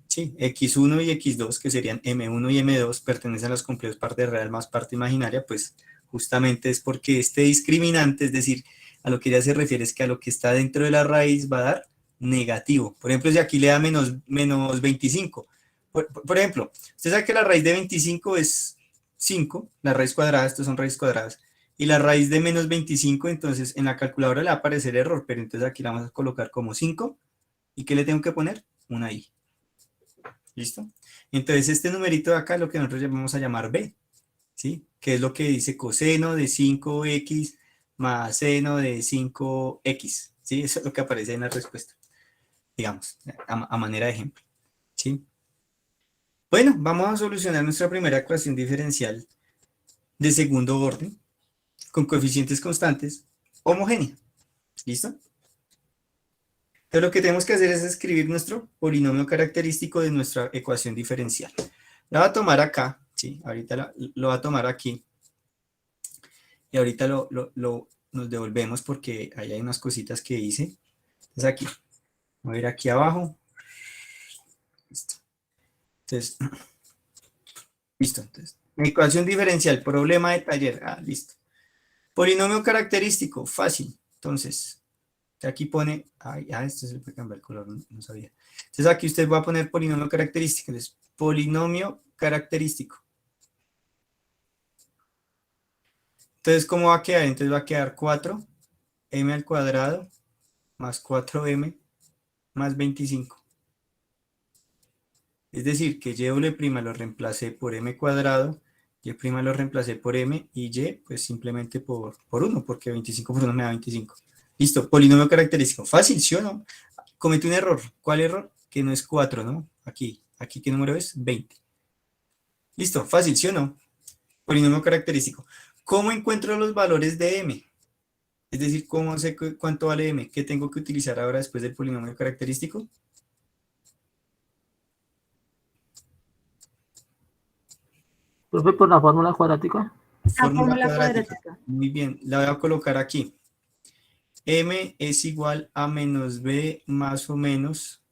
Sí, x1 y x2, que serían m1 y m2, pertenecen a los complejos parte real más parte imaginaria, pues justamente es porque este discriminante, es decir, a lo que ya se refiere es que a lo que está dentro de la raíz va a dar negativo. Por ejemplo, si aquí le da menos 25. Por ejemplo, usted sabe que la raíz de 25 es 5, la raíz cuadrada, estos son raíces cuadradas, y la raíz de menos 25, entonces en la calculadora le va a aparecer error, pero entonces aquí la vamos a colocar como 5, ¿y qué le tengo que poner? Una i. ¿Listo? Entonces este numerito de acá es lo que nosotros vamos a llamar b, ¿sí? Que es lo que dice coseno de 5x más seno de 5x, ¿sí? Eso es lo que aparece en la respuesta, digamos, a manera de ejemplo, ¿sí? Bueno, vamos a solucionar nuestra primera ecuación diferencial de segundo orden con coeficientes constantes homogénea. ¿Listo? Entonces lo que tenemos que hacer es escribir nuestro polinomio característico de nuestra ecuación diferencial. La voy a tomar acá, ¿sí? Ahorita lo voy a tomar aquí. Y ahorita nos devolvemos porque ahí hay unas cositas que hice. Entonces aquí, voy a ir aquí abajo. Listo. Entonces, listo. Entonces, ecuación diferencial, problema de taller. Ah, listo. Polinomio característico, fácil. Entonces, aquí pone, esto se le puede cambiar el color, no sabía. Entonces aquí usted va a poner polinomio característico. Entonces, polinomio característico. Entonces, ¿cómo va a quedar? Entonces va a quedar 4m al cuadrado más 4m más 25. Es decir, que y lo reemplacé por m cuadrado, y' lo reemplacé por m, y y pues simplemente por 1, porque 25 por 1 me da 25. Listo, polinomio característico. Fácil, ¿sí o no? Cometí un error. ¿Cuál error? Que no es 4, ¿no? Aquí ¿qué número es? 20. Listo, fácil, ¿sí o no? Polinomio característico. ¿Cómo encuentro los valores de m? Es decir, ¿cómo sé cuánto vale m? ¿Qué tengo que utilizar ahora después del polinomio característico? Profe, por la fórmula cuadrática. Fórmula cuadrática. Muy bien, la voy a colocar aquí. M es igual a menos b más o menos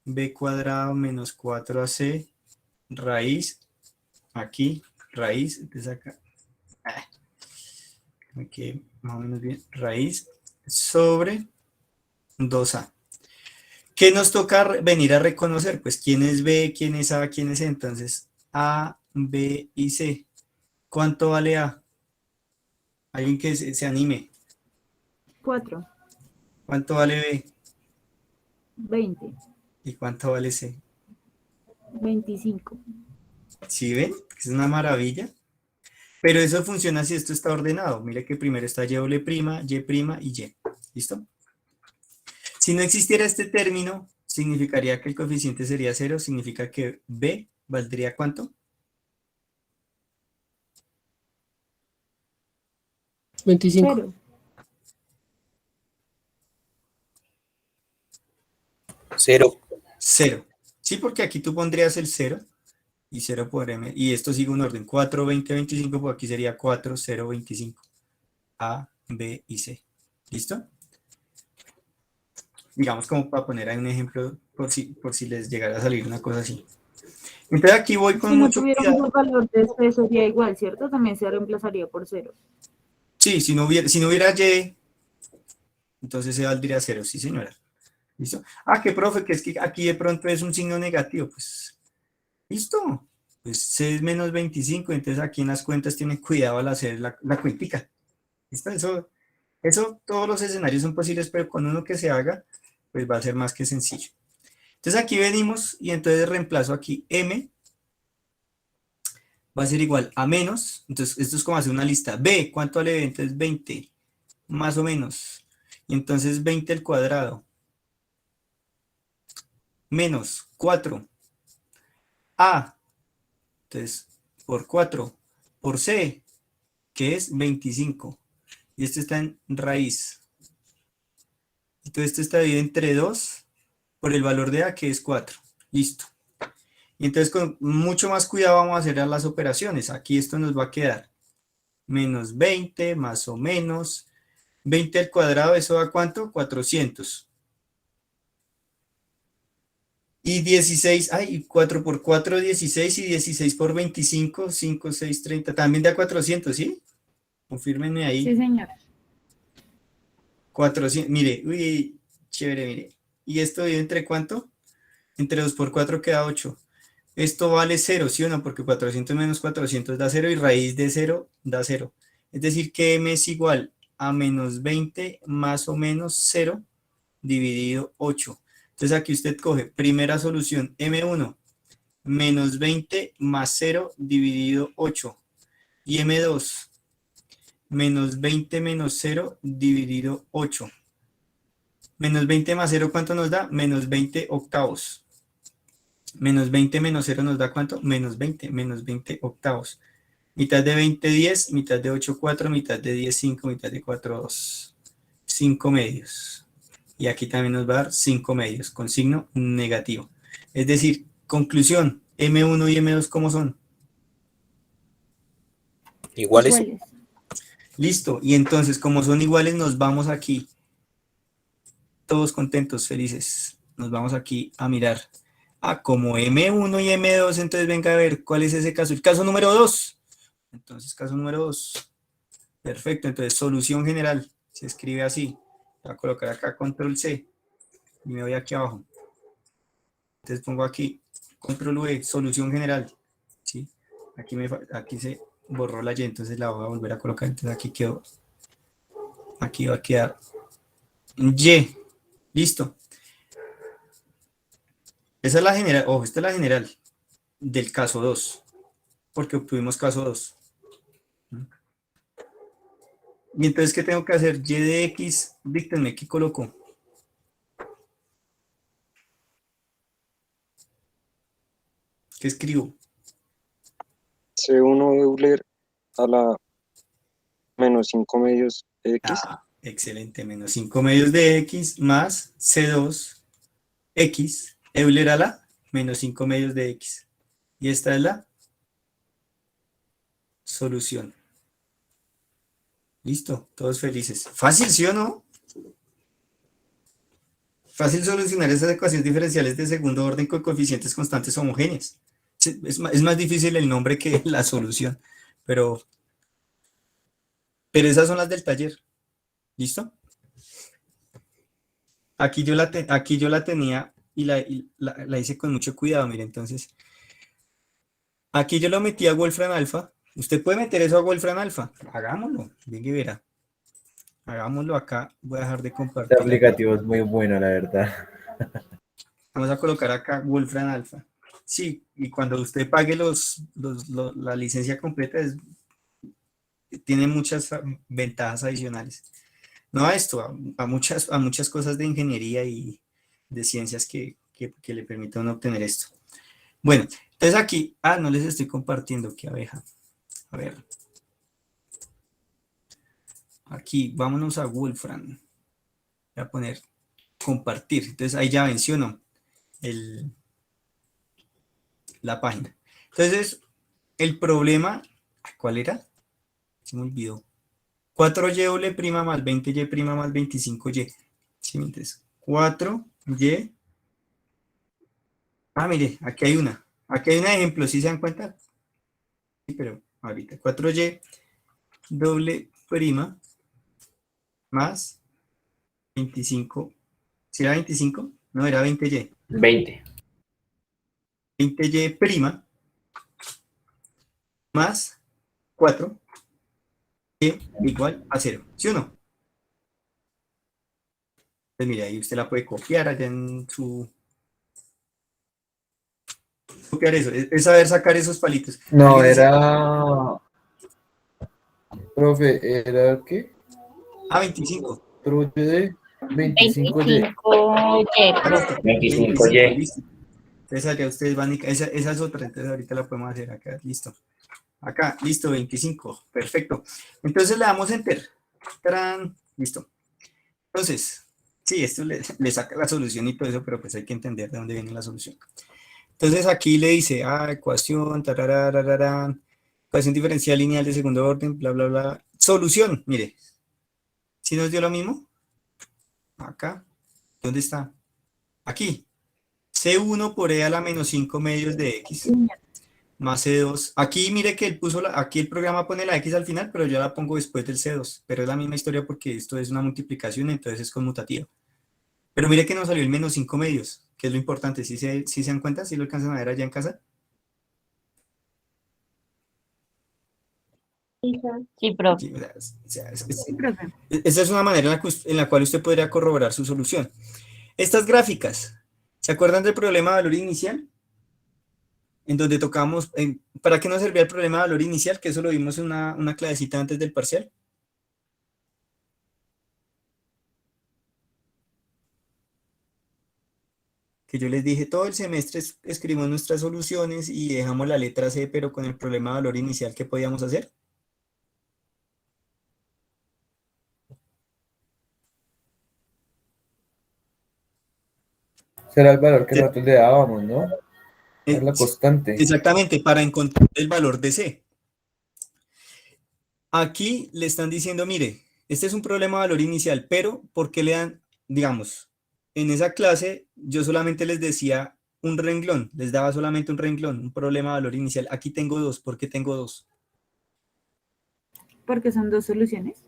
b cuadrado menos 4ac raíz, aquí, raíz, entonces acá, aquí más o menos bien, raíz sobre 2a. ¿Qué nos toca venir a reconocer? Pues quién es b, quién es a, quién es c. Entonces a, b y c. ¿Cuánto vale a? Alguien que se anime. 4. ¿Cuánto vale b? 20. ¿Y cuánto vale c? 25. ¿Sí ven? Es una maravilla. Pero eso funciona si esto está ordenado. Mire que primero está y', y', y y. ¿Listo? Si no existiera este término, significaría que el coeficiente sería 0. Significa que b valdría ¿cuánto? 25. 0. 0. 0. Sí, porque aquí tú pondrías el 0 y 0 por m. Y esto sigue un orden. 4, 20, 25, pues aquí sería 4, 0, 25. A, B y C. ¿Listo? Digamos como para poner ahí un ejemplo por si les llegara a salir una cosa así. Entonces aquí voy con Si no mucho tuviéramos cuidado. el valor de C sería igual, ¿cierto? También se reemplazaría por 0. Sí, si no hubiera y, entonces se valdría 0, sí señora. ¿Listo? Ah, que profe, que es que aquí de pronto es un signo negativo, pues, listo. Pues C es menos 25, entonces aquí en las cuentas tienen cuidado al hacer la cuentica. ¿Listo? Eso, todos los escenarios son posibles, pero con uno que se haga, pues va a ser más que sencillo. Entonces aquí venimos y entonces reemplazo aquí m, va a ser igual a menos, entonces esto es como hacer una lista, b, ¿cuánto vale b? Entonces 20, más o menos, y entonces 20 al cuadrado, menos 4, a, entonces por 4, por c, que es 25, y esto está en raíz, entonces esto está dividido entre 2, por el valor de a, que es 4, listo. Y entonces con mucho más cuidado vamos a hacer las operaciones. Aquí esto nos va a quedar menos 20, más o menos. 20 al cuadrado, ¿eso da cuánto? 400. Y 16, 4 por 4, 16, y 16 por 25, 5, 6, 30. También da 400, ¿sí? Confírmenme ahí. Sí, señor. 400, mire, uy, chévere, mire. ¿Y esto dividido entre cuánto? Entre 2 por 4 queda 8. Esto vale 0, ¿sí o no? Porque 400 menos 400 da 0 y raíz de 0 da 0. Es decir, que m es igual a menos 20 más o menos 0 dividido 8. Entonces aquí usted coge primera solución, m1, menos 20 más 0 dividido 8. Y m2, menos 20 menos 0 dividido 8. Menos 20 más 0, ¿cuánto nos da? Menos 20 octavos. Menos 20 menos 0 nos da ¿cuánto? Menos 20 octavos. Mitad de 20, 10, mitad de 8, 4, mitad de 10, 5, mitad de 4, 2. 5 medios. Y aquí también nos va a dar 5 medios con signo negativo. Es decir, conclusión, M1 y M2, ¿cómo son? Iguales. Listo. Y entonces, como son iguales, nos vamos aquí. Todos contentos, felices. Nos vamos aquí a mirar. Como M1 y M2, entonces venga a ver cuál es ese caso. El caso número 2. Entonces, caso número 2. Perfecto. Entonces, solución general. Se escribe así. Voy a colocar acá control C. Y me voy aquí abajo. Entonces pongo aquí control V, solución general. ¿Sí? Aquí se borró la Y, entonces la voy a volver a colocar. Entonces aquí quedó. Aquí va a quedar Y. Listo. Esa es la general. Ojo, esta es la general del caso 2. Porque obtuvimos caso 2. Y entonces, ¿qué tengo que hacer? Y de X, díctenme, ¿qué coloco? ¿Qué escribo? C1 Euler a la menos 5 medios de X. Excelente, menos 5 medios de X más C2 X, Euler a la menos 5 medios de X. Y esta es la solución. Listo, todos felices. Fácil, ¿sí o no? Fácil solucionar esas ecuaciones diferenciales de segundo orden con coeficientes constantes homogéneas. Es más difícil el nombre que la solución, pero esas son las del taller. ¿Listo? Aquí yo la tenía y la hice con mucho cuidado, mire, entonces. Aquí yo lo metí a Wolfram Alpha. Usted puede meter eso a Wolfram Alpha. Hagámoslo, venga y verá. Hagámoslo acá. Voy a dejar de compartir. Este aplicativo es muy bueno, la verdad. Vamos a colocar acá Wolfram Alpha. Sí, y cuando usted pague la licencia completa, tiene muchas ventajas adicionales. No a esto, a muchas cosas de ingeniería y de ciencias que le permitan obtener esto. Bueno, entonces aquí, no les estoy compartiendo, qué abeja. A ver. Aquí, vámonos a Wolfram. Voy a poner compartir. Entonces ahí ya menciono la página. Entonces, el problema, ¿cuál era? Se me olvidó. 4y' más 20y' más 25y. ¿Sí? Entonces, 4y. Mire, aquí hay una. Aquí hay un ejemplo, ¿sí se dan cuenta? Sí, pero ahorita. 4y doble prima más 25. ¿Sí era 25? No, era 20y. 20. 20y prima más 4 igual a 0. ¿Sí o no? Pues mira, ahí usted la puede copiar allá en su... Copiar eso, es saber sacar esos palitos. No, era... Profe, ¿era qué? 25. Profe de 25Y. 25y. Listo. Entonces allá ustedes van y... Esa es otra, entonces ahorita la podemos hacer acá, listo. Acá, listo, 25, perfecto. Entonces le damos Enter. ¡Tarán! Listo. Entonces, sí, esto le saca la solución y todo eso, pero pues hay que entender de dónde viene la solución. Entonces aquí le dice, ecuación, tarararararán, ecuación diferencial lineal de segundo orden, bla, bla, bla. Solución, mire. ¿Sí nos dio lo mismo? Acá. ¿Dónde está? Aquí. C1 por E a la menos 5 medios de X. Más C2. Aquí mire que él puso, aquí el programa pone la X al final, pero yo la pongo después del C2. Pero es la misma historia porque esto es una multiplicación, entonces es conmutativa. Pero mire que nos salió el menos 5 medios, que es lo importante. ¿Sí se dan cuenta? ¿Sí lo alcanzan a ver allá en casa? Sí, profe. Sí, o sea, Sí, profe. esa es una manera en la cual usted podría corroborar su solución. Estas gráficas, ¿se acuerdan del problema de valor inicial? En donde tocamos, ¿para qué nos servía el problema de valor inicial? Que eso lo vimos en una clasecita antes del parcial. Que yo les dije, todo el semestre escribimos nuestras soluciones y dejamos la letra C, pero con el problema de valor inicial, ¿qué podíamos hacer? Será el valor que nosotros le dábamos, ¿no? Es la Sí, constante. exactamente, para encontrar el valor de C. Aquí le están diciendo, mire, este es un problema de valor inicial, pero ¿por qué le dan, digamos, en esa clase yo solamente les decía un renglón, les daba solamente un renglón, un problema de valor inicial. Aquí tengo dos, ¿por qué tengo dos? Porque son dos soluciones.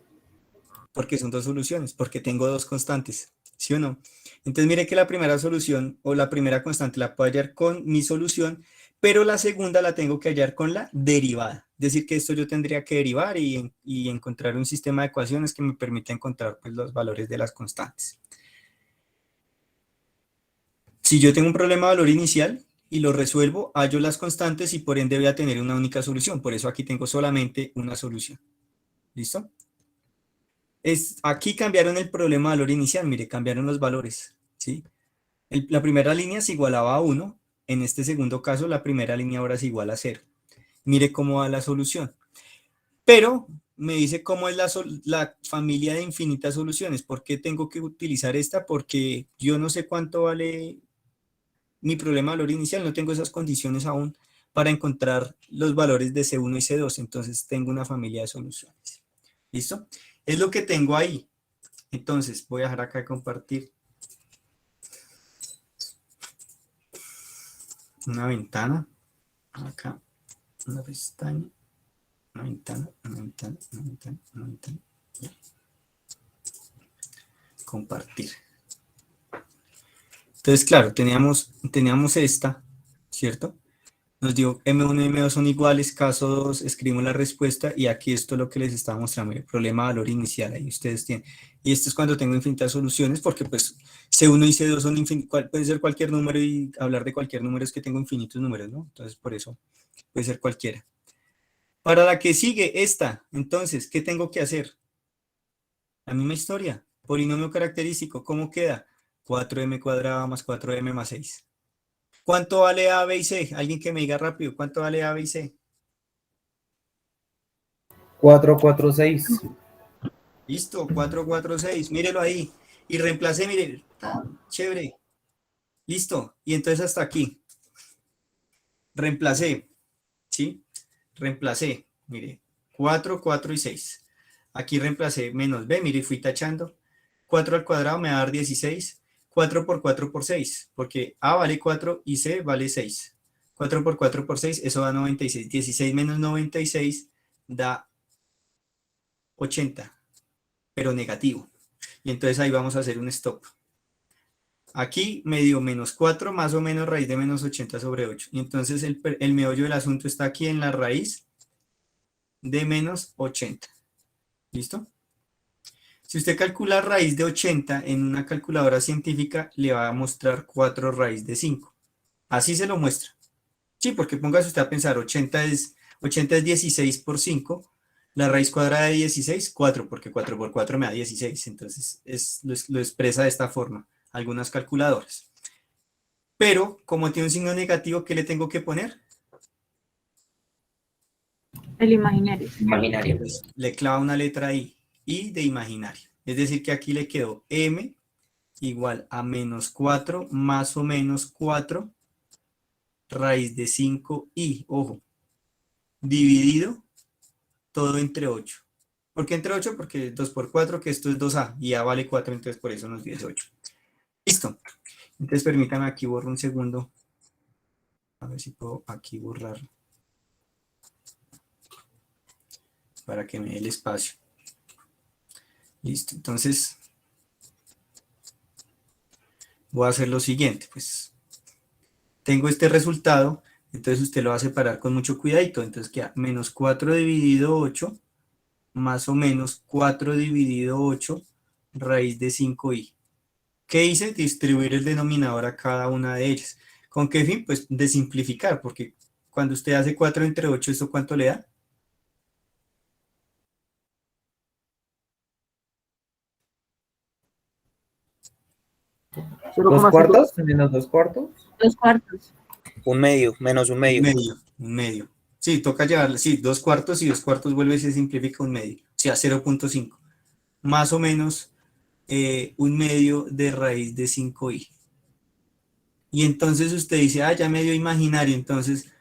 Porque son dos soluciones, porque tengo dos constantes, ¿sí o no? Entonces mire que la primera solución o la primera constante la puedo hallar con mi solución, pero la segunda la tengo que hallar con la derivada. Es decir, que esto yo tendría que derivar y encontrar un sistema de ecuaciones que me permita encontrar pues, los valores de las constantes. Si yo tengo un problema de valor inicial y lo resuelvo, hallo las constantes y por ende voy a tener una única solución. Por eso aquí tengo solamente una solución. ¿Listo? Aquí cambiaron el problema de valor inicial, mire, cambiaron los valores, ¿sí? La primera línea se igualaba a 1, en este segundo caso la primera línea ahora es igual a 0. Mire cómo va la solución. Pero me dice cómo es la familia de infinitas soluciones. ¿Por qué tengo que utilizar esta? Porque yo no sé cuánto vale mi problema de valor inicial, no tengo esas condiciones aún para encontrar los valores de C1 y C2, entonces tengo una familia de soluciones. ¿Listo? Es lo que tengo ahí. Entonces, voy a dejar acá de compartir una ventana, acá, una pestaña, una ventana, una ventana, una ventana, una ventana. Compartir. Entonces, claro, teníamos esta, ¿cierto? Nos dio M1 y M2 son iguales, caso 2, escribimos la respuesta y aquí esto es lo que les estaba mostrando, el problema de valor inicial, ahí ustedes tienen. Y esto es cuando tengo infinitas soluciones, porque pues C1 y C2 son infinitos, puede ser cualquier número y hablar de cualquier número es que tengo infinitos números, ¿no? Entonces por eso puede ser cualquiera. Para la que sigue, esta, entonces, ¿qué tengo que hacer? La misma historia, polinomio característico, ¿cómo queda? 4m cuadrado más 4m más 6. ¿Cuánto vale A, B y C? Alguien que me diga rápido, ¿cuánto vale A, B y C? 4, 4, 6. Listo, 4, 4, 6, mírelo ahí. Y reemplacé, mire, chévere. Listo, y entonces hasta aquí. Reemplacé, ¿sí? Reemplacé, mire, 4, 4 y 6. Aquí reemplacé menos B, mire, fui tachando. 4 al cuadrado me va a dar 16. 4 por 4 por 6, porque A vale 4 y C vale 6. 4 por 4 por 6, eso da 96. 16 menos 96 da 80, pero negativo. Y entonces ahí vamos a hacer un stop. Aquí me dio menos 4 más o menos raíz de menos 80 sobre 8. Y entonces el meollo del asunto está aquí en la raíz de menos 80. ¿Listo? Si usted calcula raíz de 80 en una calculadora científica, le va a mostrar 4 raíz de 5. Así se lo muestra. Sí, porque póngase usted a pensar, 80 es 16 por 5. La raíz cuadrada de 16, 4, porque 4 por 4 me da 16. Entonces lo expresa de esta forma, algunas calculadoras. Pero, como tiene un signo negativo, ¿qué le tengo que poner? El imaginario. Imaginario. Pues, le clava una letra ahí, I de imaginario. Es decir, que aquí le quedó M igual a menos 4 más o menos 4 raíz de 5i, ojo, dividido todo entre 8. ¿Por qué entre 8? Porque 2 por 4, que esto es 2a, y a vale 4, entonces por eso nos dio 8. Listo. Entonces permítanme aquí borro un segundo. A ver si puedo aquí borrar. Para que me dé el espacio. Listo, entonces voy a hacer lo siguiente, pues tengo este resultado, entonces usted lo va a separar con mucho cuidadito, entonces queda menos 4 dividido 8, más o menos 4 dividido 8, raíz de 5i. ¿Qué hice? Distribuir el denominador a cada una de ellas. ¿Con qué fin? Pues de simplificar, porque cuando usted hace 4 entre 8, ¿esto cuánto le da? ¿Dos 0,5. cuartos? ¿Menos 2 cuartos? 2 cuartos. Un medio, menos un medio. Un medio. Sí, toca llevarle, sí, 2 cuartos y 2 cuartos vuelve y se simplifica un medio, o sea, 0.5. Más o menos un medio de raíz de 5i. Y entonces usted dice, ah, ya medio imaginario, entonces,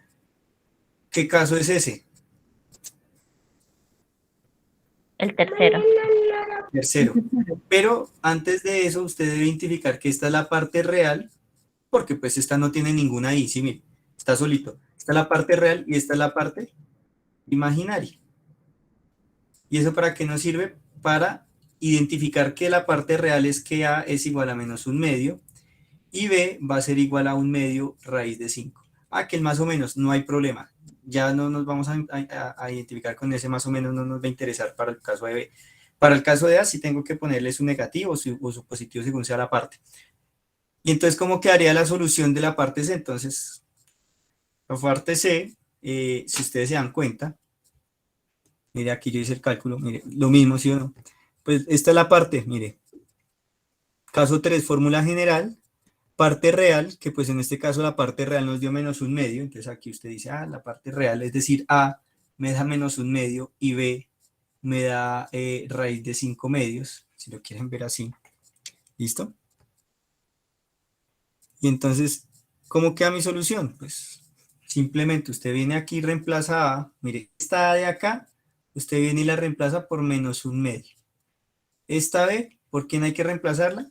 ¿qué caso es ese? El tercero. Tercero. Pero antes de eso, usted debe identificar que esta es la parte real, porque pues esta no tiene ninguna i, sí, mire, está solito. Esta es la parte real y esta es la parte imaginaria. ¿Y eso para qué nos sirve? Para identificar que la parte real es que a es igual a menos un medio y b va a ser igual a un medio raíz de 5. Que el más o menos, no hay problema. Ya no nos vamos a identificar con ese más o menos, no nos va a interesar para el caso de b. Para el caso de a sí tengo que ponerle su negativo o su positivo según sea la parte. Y entonces, ¿cómo quedaría la solución de la parte c? Entonces, la parte c, si ustedes se dan cuenta, mire, aquí yo hice el cálculo, mire, lo mismo, ¿sí o no? Pues esta es la parte, mire. Caso 3, fórmula general, parte real, que pues en este caso la parte real nos dio menos un medio, entonces aquí usted dice, la parte real, es decir, a me da menos un medio y b me da raíz de 5 medios, si lo quieren ver así. ¿Listo? Y entonces, ¿cómo queda mi solución? Pues simplemente usted viene aquí y reemplaza a, mire, esta a de acá, usted viene y la reemplaza por menos un medio. Esta b, ¿por quién hay que reemplazarla?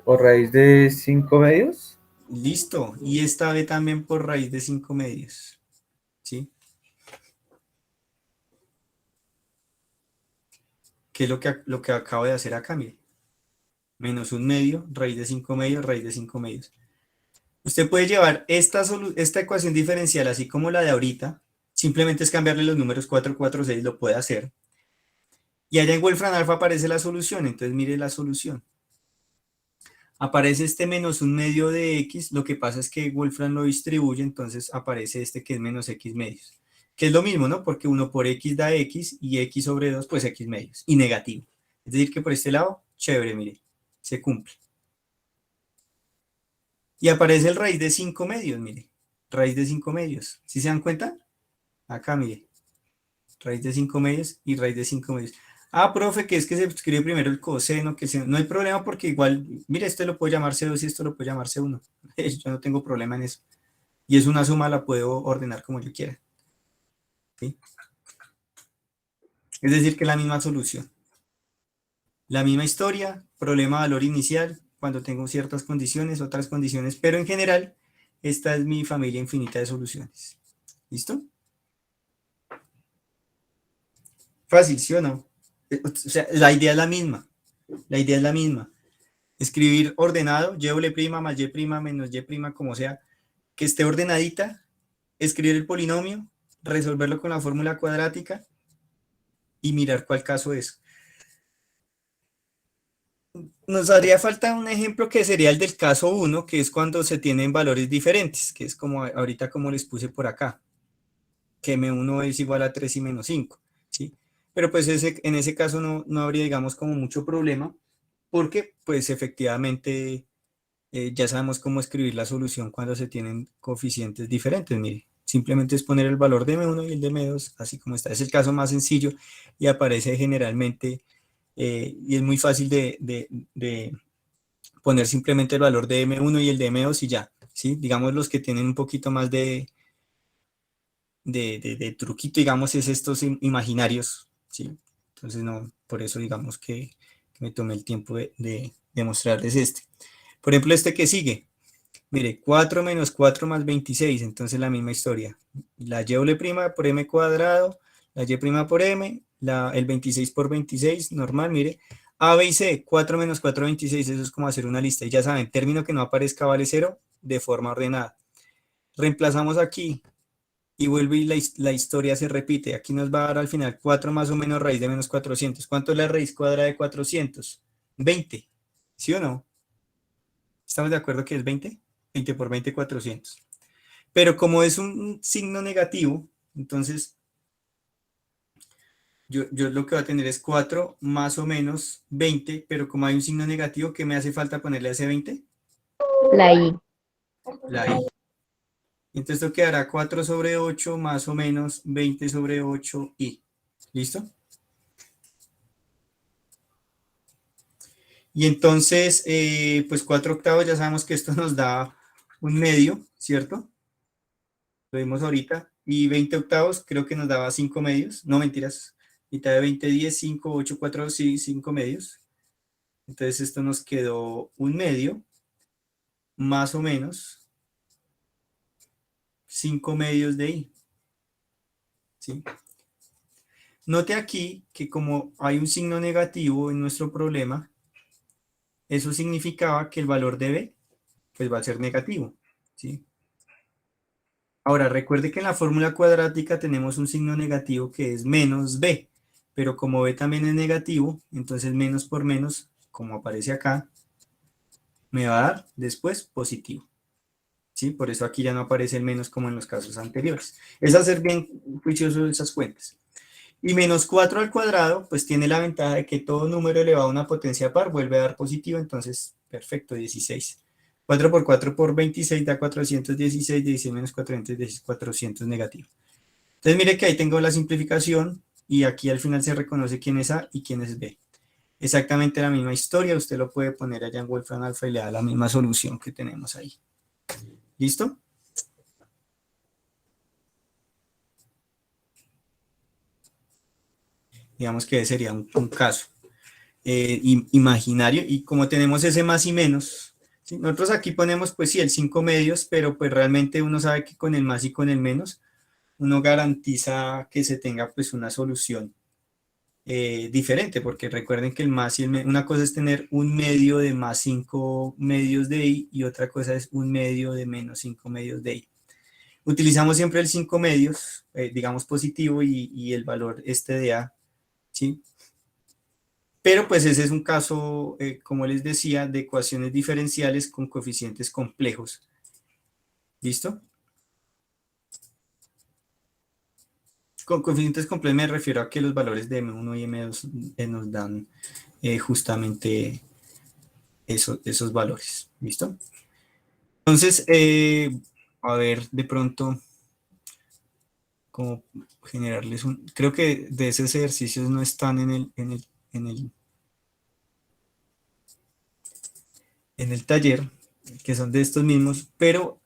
¿Por raíz de 5 medios? Listo. Y esta b también por raíz de 5 medios. ¿Sí? ¿Qué es lo que acabo de hacer acá? Mire. Menos un medio, raíz de 5 medios, raíz de 5 medios. Usted puede llevar esta ecuación diferencial, así como la de ahorita, simplemente es cambiarle los números 4, 4, 6, lo puede hacer. Y allá en Wolfram Alpha aparece la solución, entonces mire la solución. Aparece este menos un medio de x, lo que pasa es que Wolfram lo distribuye, entonces aparece este que es menos x medios. Que es lo mismo, ¿no? Porque 1 por x da x y x sobre 2, pues x medios, y negativo. Es decir, que por este lado, chévere, mire, se cumple. Y aparece el raíz de 5 medios, mire, raíz de 5 medios. ¿Sí se dan cuenta? Acá, mire, raíz de 5 medios y raíz de 5 medios. Profe, que es que se escribe primero el coseno, que no hay problema porque igual, mire, esto lo puedo llamar C2 y esto lo puedo llamar C1. Yo no tengo problema en eso. Y es una suma, la puedo ordenar como yo quiera. ¿Sí? Es decir, que es la misma solución. La misma historia, problema valor inicial, cuando tengo ciertas condiciones, otras condiciones, pero en general, esta es mi familia infinita de soluciones. ¿Listo? Fácil, ¿sí o no? O sea, la idea es la misma. La idea es la misma. Escribir ordenado, y' más y' menos y', como sea, que esté ordenadita, escribir el polinomio, resolverlo con la fórmula cuadrática y mirar cuál caso es. Nos haría falta un ejemplo que sería el del caso 1, que es cuando se tienen valores diferentes, que es como ahorita como les puse por acá, que M1 es igual a 3 y menos 5, ¿sí? Pero pues en ese caso no habría, digamos, como mucho problema, porque pues efectivamente ya sabemos cómo escribir la solución cuando se tienen coeficientes diferentes. Mire, simplemente es poner el valor de M1 y el de M2, así como está. Es el caso más sencillo y aparece generalmente, y es muy fácil de poner simplemente el valor de M1 y el de M2 y ya, ¿sí? Digamos los que tienen un poquito más de truquito, digamos, es estos imaginarios, ¿sí? Entonces, no, por eso digamos que me tomé el tiempo de mostrarles este. Por ejemplo, este que sigue, mire, 4 menos 4 más 26, entonces la misma historia. La y' por m cuadrado, la y' por m, el 26 por 26, normal, mire, A, B y C, 4 menos 4, 26, eso es como hacer una lista. Y ya saben, término que no aparezca vale 0 de forma ordenada. Reemplazamos aquí y vuelve y la historia se repite. Aquí nos va a dar al final 4 más o menos raíz de menos 400. ¿Cuánto es la raíz cuadrada de 400? 20, ¿sí o no? ¿Estamos de acuerdo que es 20? 20 por 20, 400. Pero como es un signo negativo, entonces yo lo que voy a tener es 4 más o menos 20, pero como hay un signo negativo, ¿qué me hace falta ponerle a ese 20? La I. La I. Entonces esto quedará 4 sobre 8 más o menos 20 sobre 8i. ¿Listo? Y entonces, pues 4 octavos, ya sabemos que esto nos da un medio, ¿cierto? Lo vimos ahorita. Y 20 octavos creo que nos daba 5 medios. No, mentiras. Mitad de 20, 10, 5, 8, 4, sí, 5 medios. Entonces esto nos quedó un medio, más o menos 5 medios de i. ¿Sí? Note aquí que como hay un signo negativo en nuestro problema, eso significaba que el valor de b pues va a ser negativo. ¿Sí? Ahora, recuerde que en la fórmula cuadrática tenemos un signo negativo que es menos b, pero como b también es negativo, entonces menos por menos, como aparece acá, me va a dar después positivo. ¿Sí? Por eso aquí ya no aparece el menos como en los casos anteriores. Es hacer bien juicioso esas cuentas. Y menos 4 al cuadrado, pues tiene la ventaja de que todo número elevado a una potencia par vuelve a dar positivo, entonces, perfecto, 16. 4 por 4 por 26 da 416, 16 menos 416, 400 negativo. Entonces mire que ahí tengo la simplificación y aquí al final se reconoce quién es A y quién es B. Exactamente la misma historia, usted lo puede poner allá en Wolfram Alpha y le da la misma solución que tenemos ahí. ¿Listo? Digamos que sería un caso imaginario, y como tenemos ese más y menos, ¿sí? Nosotros aquí ponemos pues sí el 5 medios, pero pues realmente uno sabe que con el más y con el menos uno garantiza que se tenga pues una solución diferente, porque recuerden que el más y el menos, una cosa es tener un medio de más 5 medios de i y otra cosa es un medio de menos 5 medios de i. Utilizamos siempre el 5 medios, digamos positivo, y el valor este de a, ¿sí? Pero pues ese es un caso, como les decía, de ecuaciones diferenciales con coeficientes complejos. ¿Listo? Con coeficientes complejos me refiero a que los valores de M1 y M2 nos dan justamente esos valores. ¿Listo? Entonces, a ver, de pronto, cómo generarles un... Creo que de esos ejercicios no están en el taller, que son de estos mismos, pero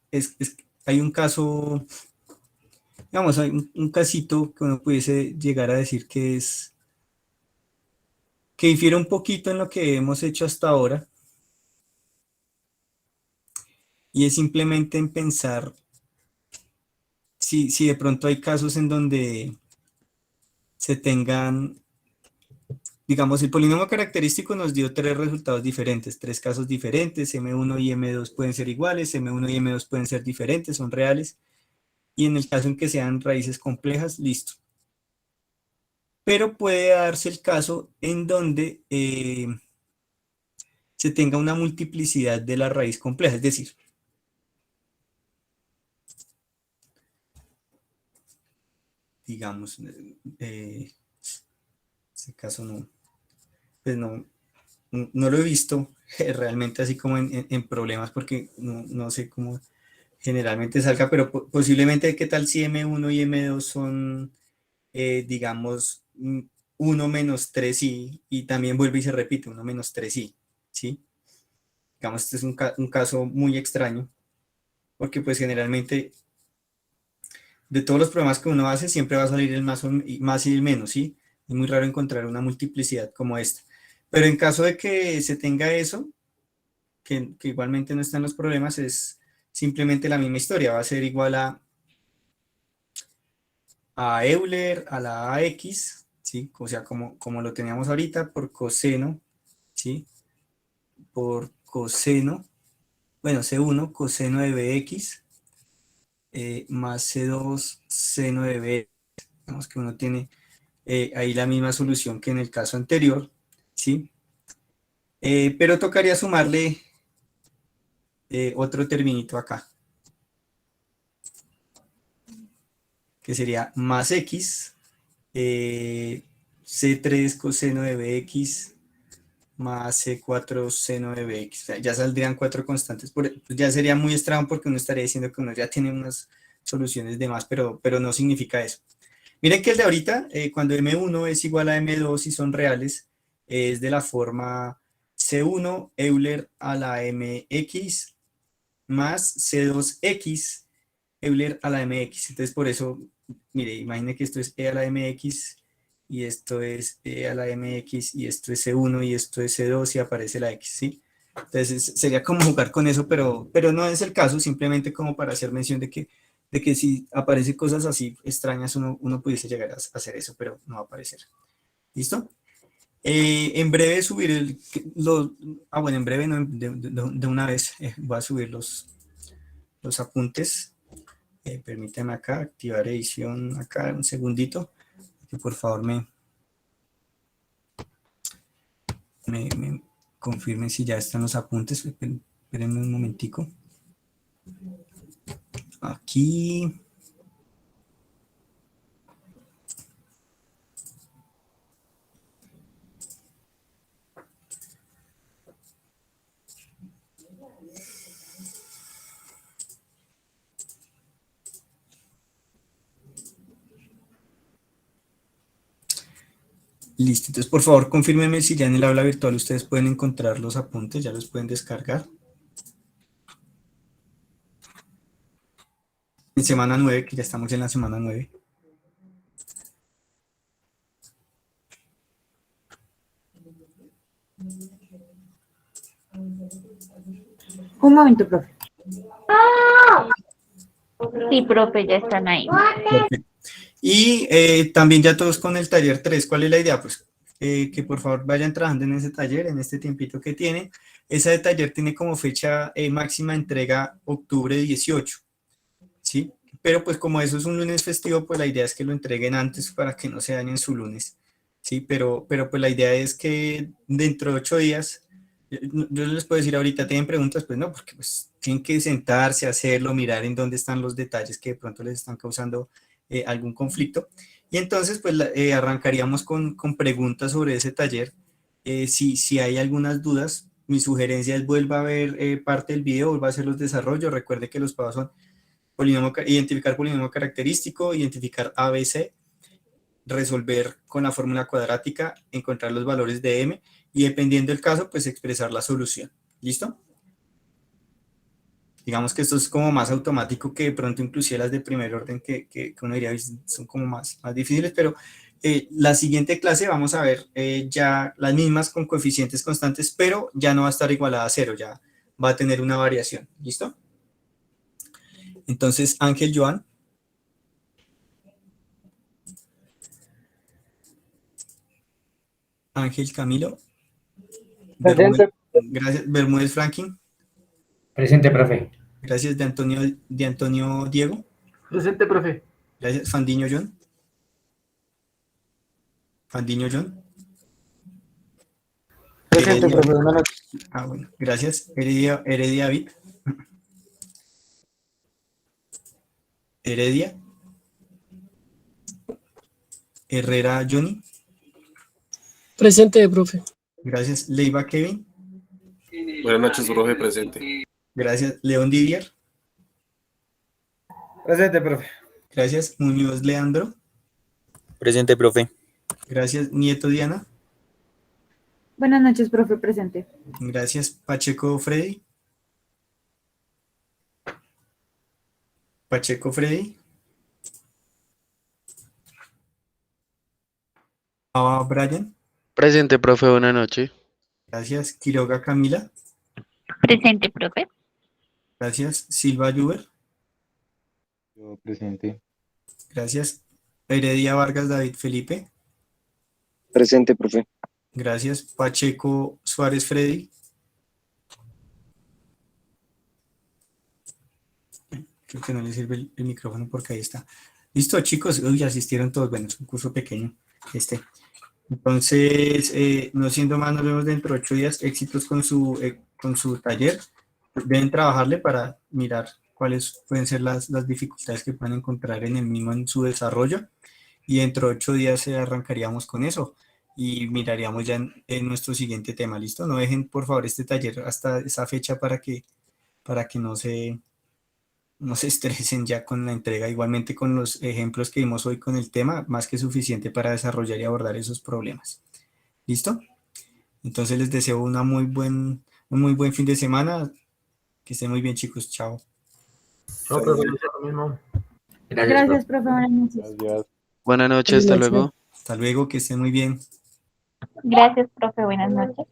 hay un caso, digamos, hay un casito que uno pudiese llegar a decir que difiere un poquito en lo que hemos hecho hasta ahora, y es simplemente en pensar si de pronto hay casos en donde se tengan, digamos, el polinomio característico nos dio tres resultados diferentes, tres casos diferentes, M1 y M2 pueden ser iguales, M1 y M2 pueden ser diferentes, son reales, y en el caso en que sean raíces complejas, listo. Pero puede darse el caso en donde se tenga una multiplicidad de la raíz compleja, es decir, digamos, este caso no, pues no lo he visto realmente así como en problemas, porque no sé cómo generalmente salga, pero posiblemente qué tal si M1 y M2 son, digamos, 1 menos 3i, y también vuelve y se repite 1 menos 3i, ¿sí? Digamos, este es un caso muy extraño, porque pues generalmente de todos los problemas que uno hace siempre va a salir el más y el menos, ¿sí? Es muy raro encontrar una multiplicidad como esta. Pero en caso de que se tenga eso, que igualmente no están los problemas, es simplemente la misma historia, va a ser igual a Euler, a la AX, ¿sí? O sea, como lo teníamos ahorita, por coseno ¿sí? Por coseno, bueno, C1 coseno de Bx más C2 seno de B. Digamos que uno tiene ahí la misma solución que en el caso anterior, ¿sí? Pero tocaría sumarle otro terminito acá, que sería más X, C3 coseno de Bx más C4 seno de Bx. O sea, ya saldrían 4 constantes. Ya sería muy extraño porque uno estaría diciendo que uno ya tiene unas soluciones de más, pero no significa eso. Miren que el de ahorita, cuando M1 es igual a M2 y son reales, es de la forma C1 Euler a la MX más C2X Euler a la MX. Entonces, por eso, mire, imagine que esto es E a la MX y esto es E a la MX y esto es C1 y esto es C2 y aparece la X, ¿sí? Entonces, sería como jugar con eso, pero no es el caso, simplemente como para hacer mención de que si aparecen cosas así extrañas, uno pudiese llegar a hacer eso, pero no va a aparecer. ¿Listo? En breve subiré bueno, en breve no, de una vez voy a subir los apuntes. Permítame acá activar edición acá un segundito, que por favor me confirmen si ya están los apuntes. Espérenme un momentico. Aquí. Listo, entonces por favor confírmenme si ya en el aula virtual ustedes pueden encontrar los apuntes, ya los pueden descargar. En semana 9, que ya estamos en la semana 9. Un momento, profe. Sí, profe, ya están ahí. Perfecto. Y también ya todos con el taller 3, ¿cuál es la idea? Pues que por favor vayan trabajando en ese taller, en este tiempito que tiene. Ese taller tiene como fecha máxima entrega octubre 18, ¿sí? Pero pues como eso es un lunes festivo, pues la idea es que lo entreguen antes para que no se dañen su lunes, ¿sí? Pero pues la idea es que dentro de 8 días, yo les puedo decir ahorita, ¿tienen preguntas? Pues no, porque pues tienen que sentarse, hacerlo, mirar en dónde están los detalles que de pronto les están causando algún conflicto. Y entonces pues arrancaríamos con preguntas sobre ese taller. Si hay algunas dudas, mi sugerencia es vuelva a ver parte del video, vuelva a hacer los desarrollos. Recuerde que los pasos son identificar polinomio característico, identificar ABC, resolver con la fórmula cuadrática, encontrar los valores de M y dependiendo del caso, pues expresar la solución. ¿Listo? Digamos que esto es como más automático que de pronto inclusive las de primer orden que uno diría son como más difíciles, pero la siguiente clase vamos a ver ya las mismas con coeficientes constantes, pero ya no va a estar igualada a 0, ya va a tener una variación. ¿Listo? Entonces, Ángel Joan. Ángel Camilo. Presente. Gracias. Bermúdez Franklin. Presente, profe. Gracias. De Antonio Diego. Presente, profe. Gracias. Fandiño John. Fandiño John. Presente, profe. Bueno. Gracias. Heredia David. Heredia. Herrera Johnny. Presente, profe. Gracias. Leiva Kevin. Buenas noches, profe, presente. Gracias. León Didier. Presente, profe. Gracias. Muñoz Leandro. Presente, profe. Gracias. Nieto Diana. Buenas noches, profe, presente. Gracias. Pacheco Freddy. Pacheco Freddy. Brian. Presente, profe, buenas noches. Gracias. Quiroga Camila. Presente, profe. Gracias. Silva Lluver. Yo presente. Gracias. Heredia Vargas David Felipe. Presente, profe. Gracias. Pacheco Suárez Freddy. Creo que no le sirve el micrófono porque ahí está. Listo, chicos. Uy, asistieron todos. Bueno, es un curso pequeño. Entonces, no siendo más, nos vemos dentro de 8 días. Éxitos con su taller. Deben trabajarle para mirar cuáles pueden ser las dificultades que pueden encontrar en el mismo en su desarrollo. Y dentro de 8 días arrancaríamos con eso y miraríamos ya en nuestro siguiente tema. ¿Listo? No dejen, por favor, este taller hasta esa fecha para que no se estresen ya con la entrega. Igualmente con los ejemplos que vimos hoy con el tema, más que suficiente para desarrollar y abordar esos problemas. ¿Listo? Entonces les deseo un muy buen fin de semana. Que estén muy bien, chicos. Chao. Chao, profe, yo lo mismo. Gracias, profe. Buenas noches. Buenas noches, hasta luego. Hasta luego, que estén muy bien. Gracias, profe. Buenas noches.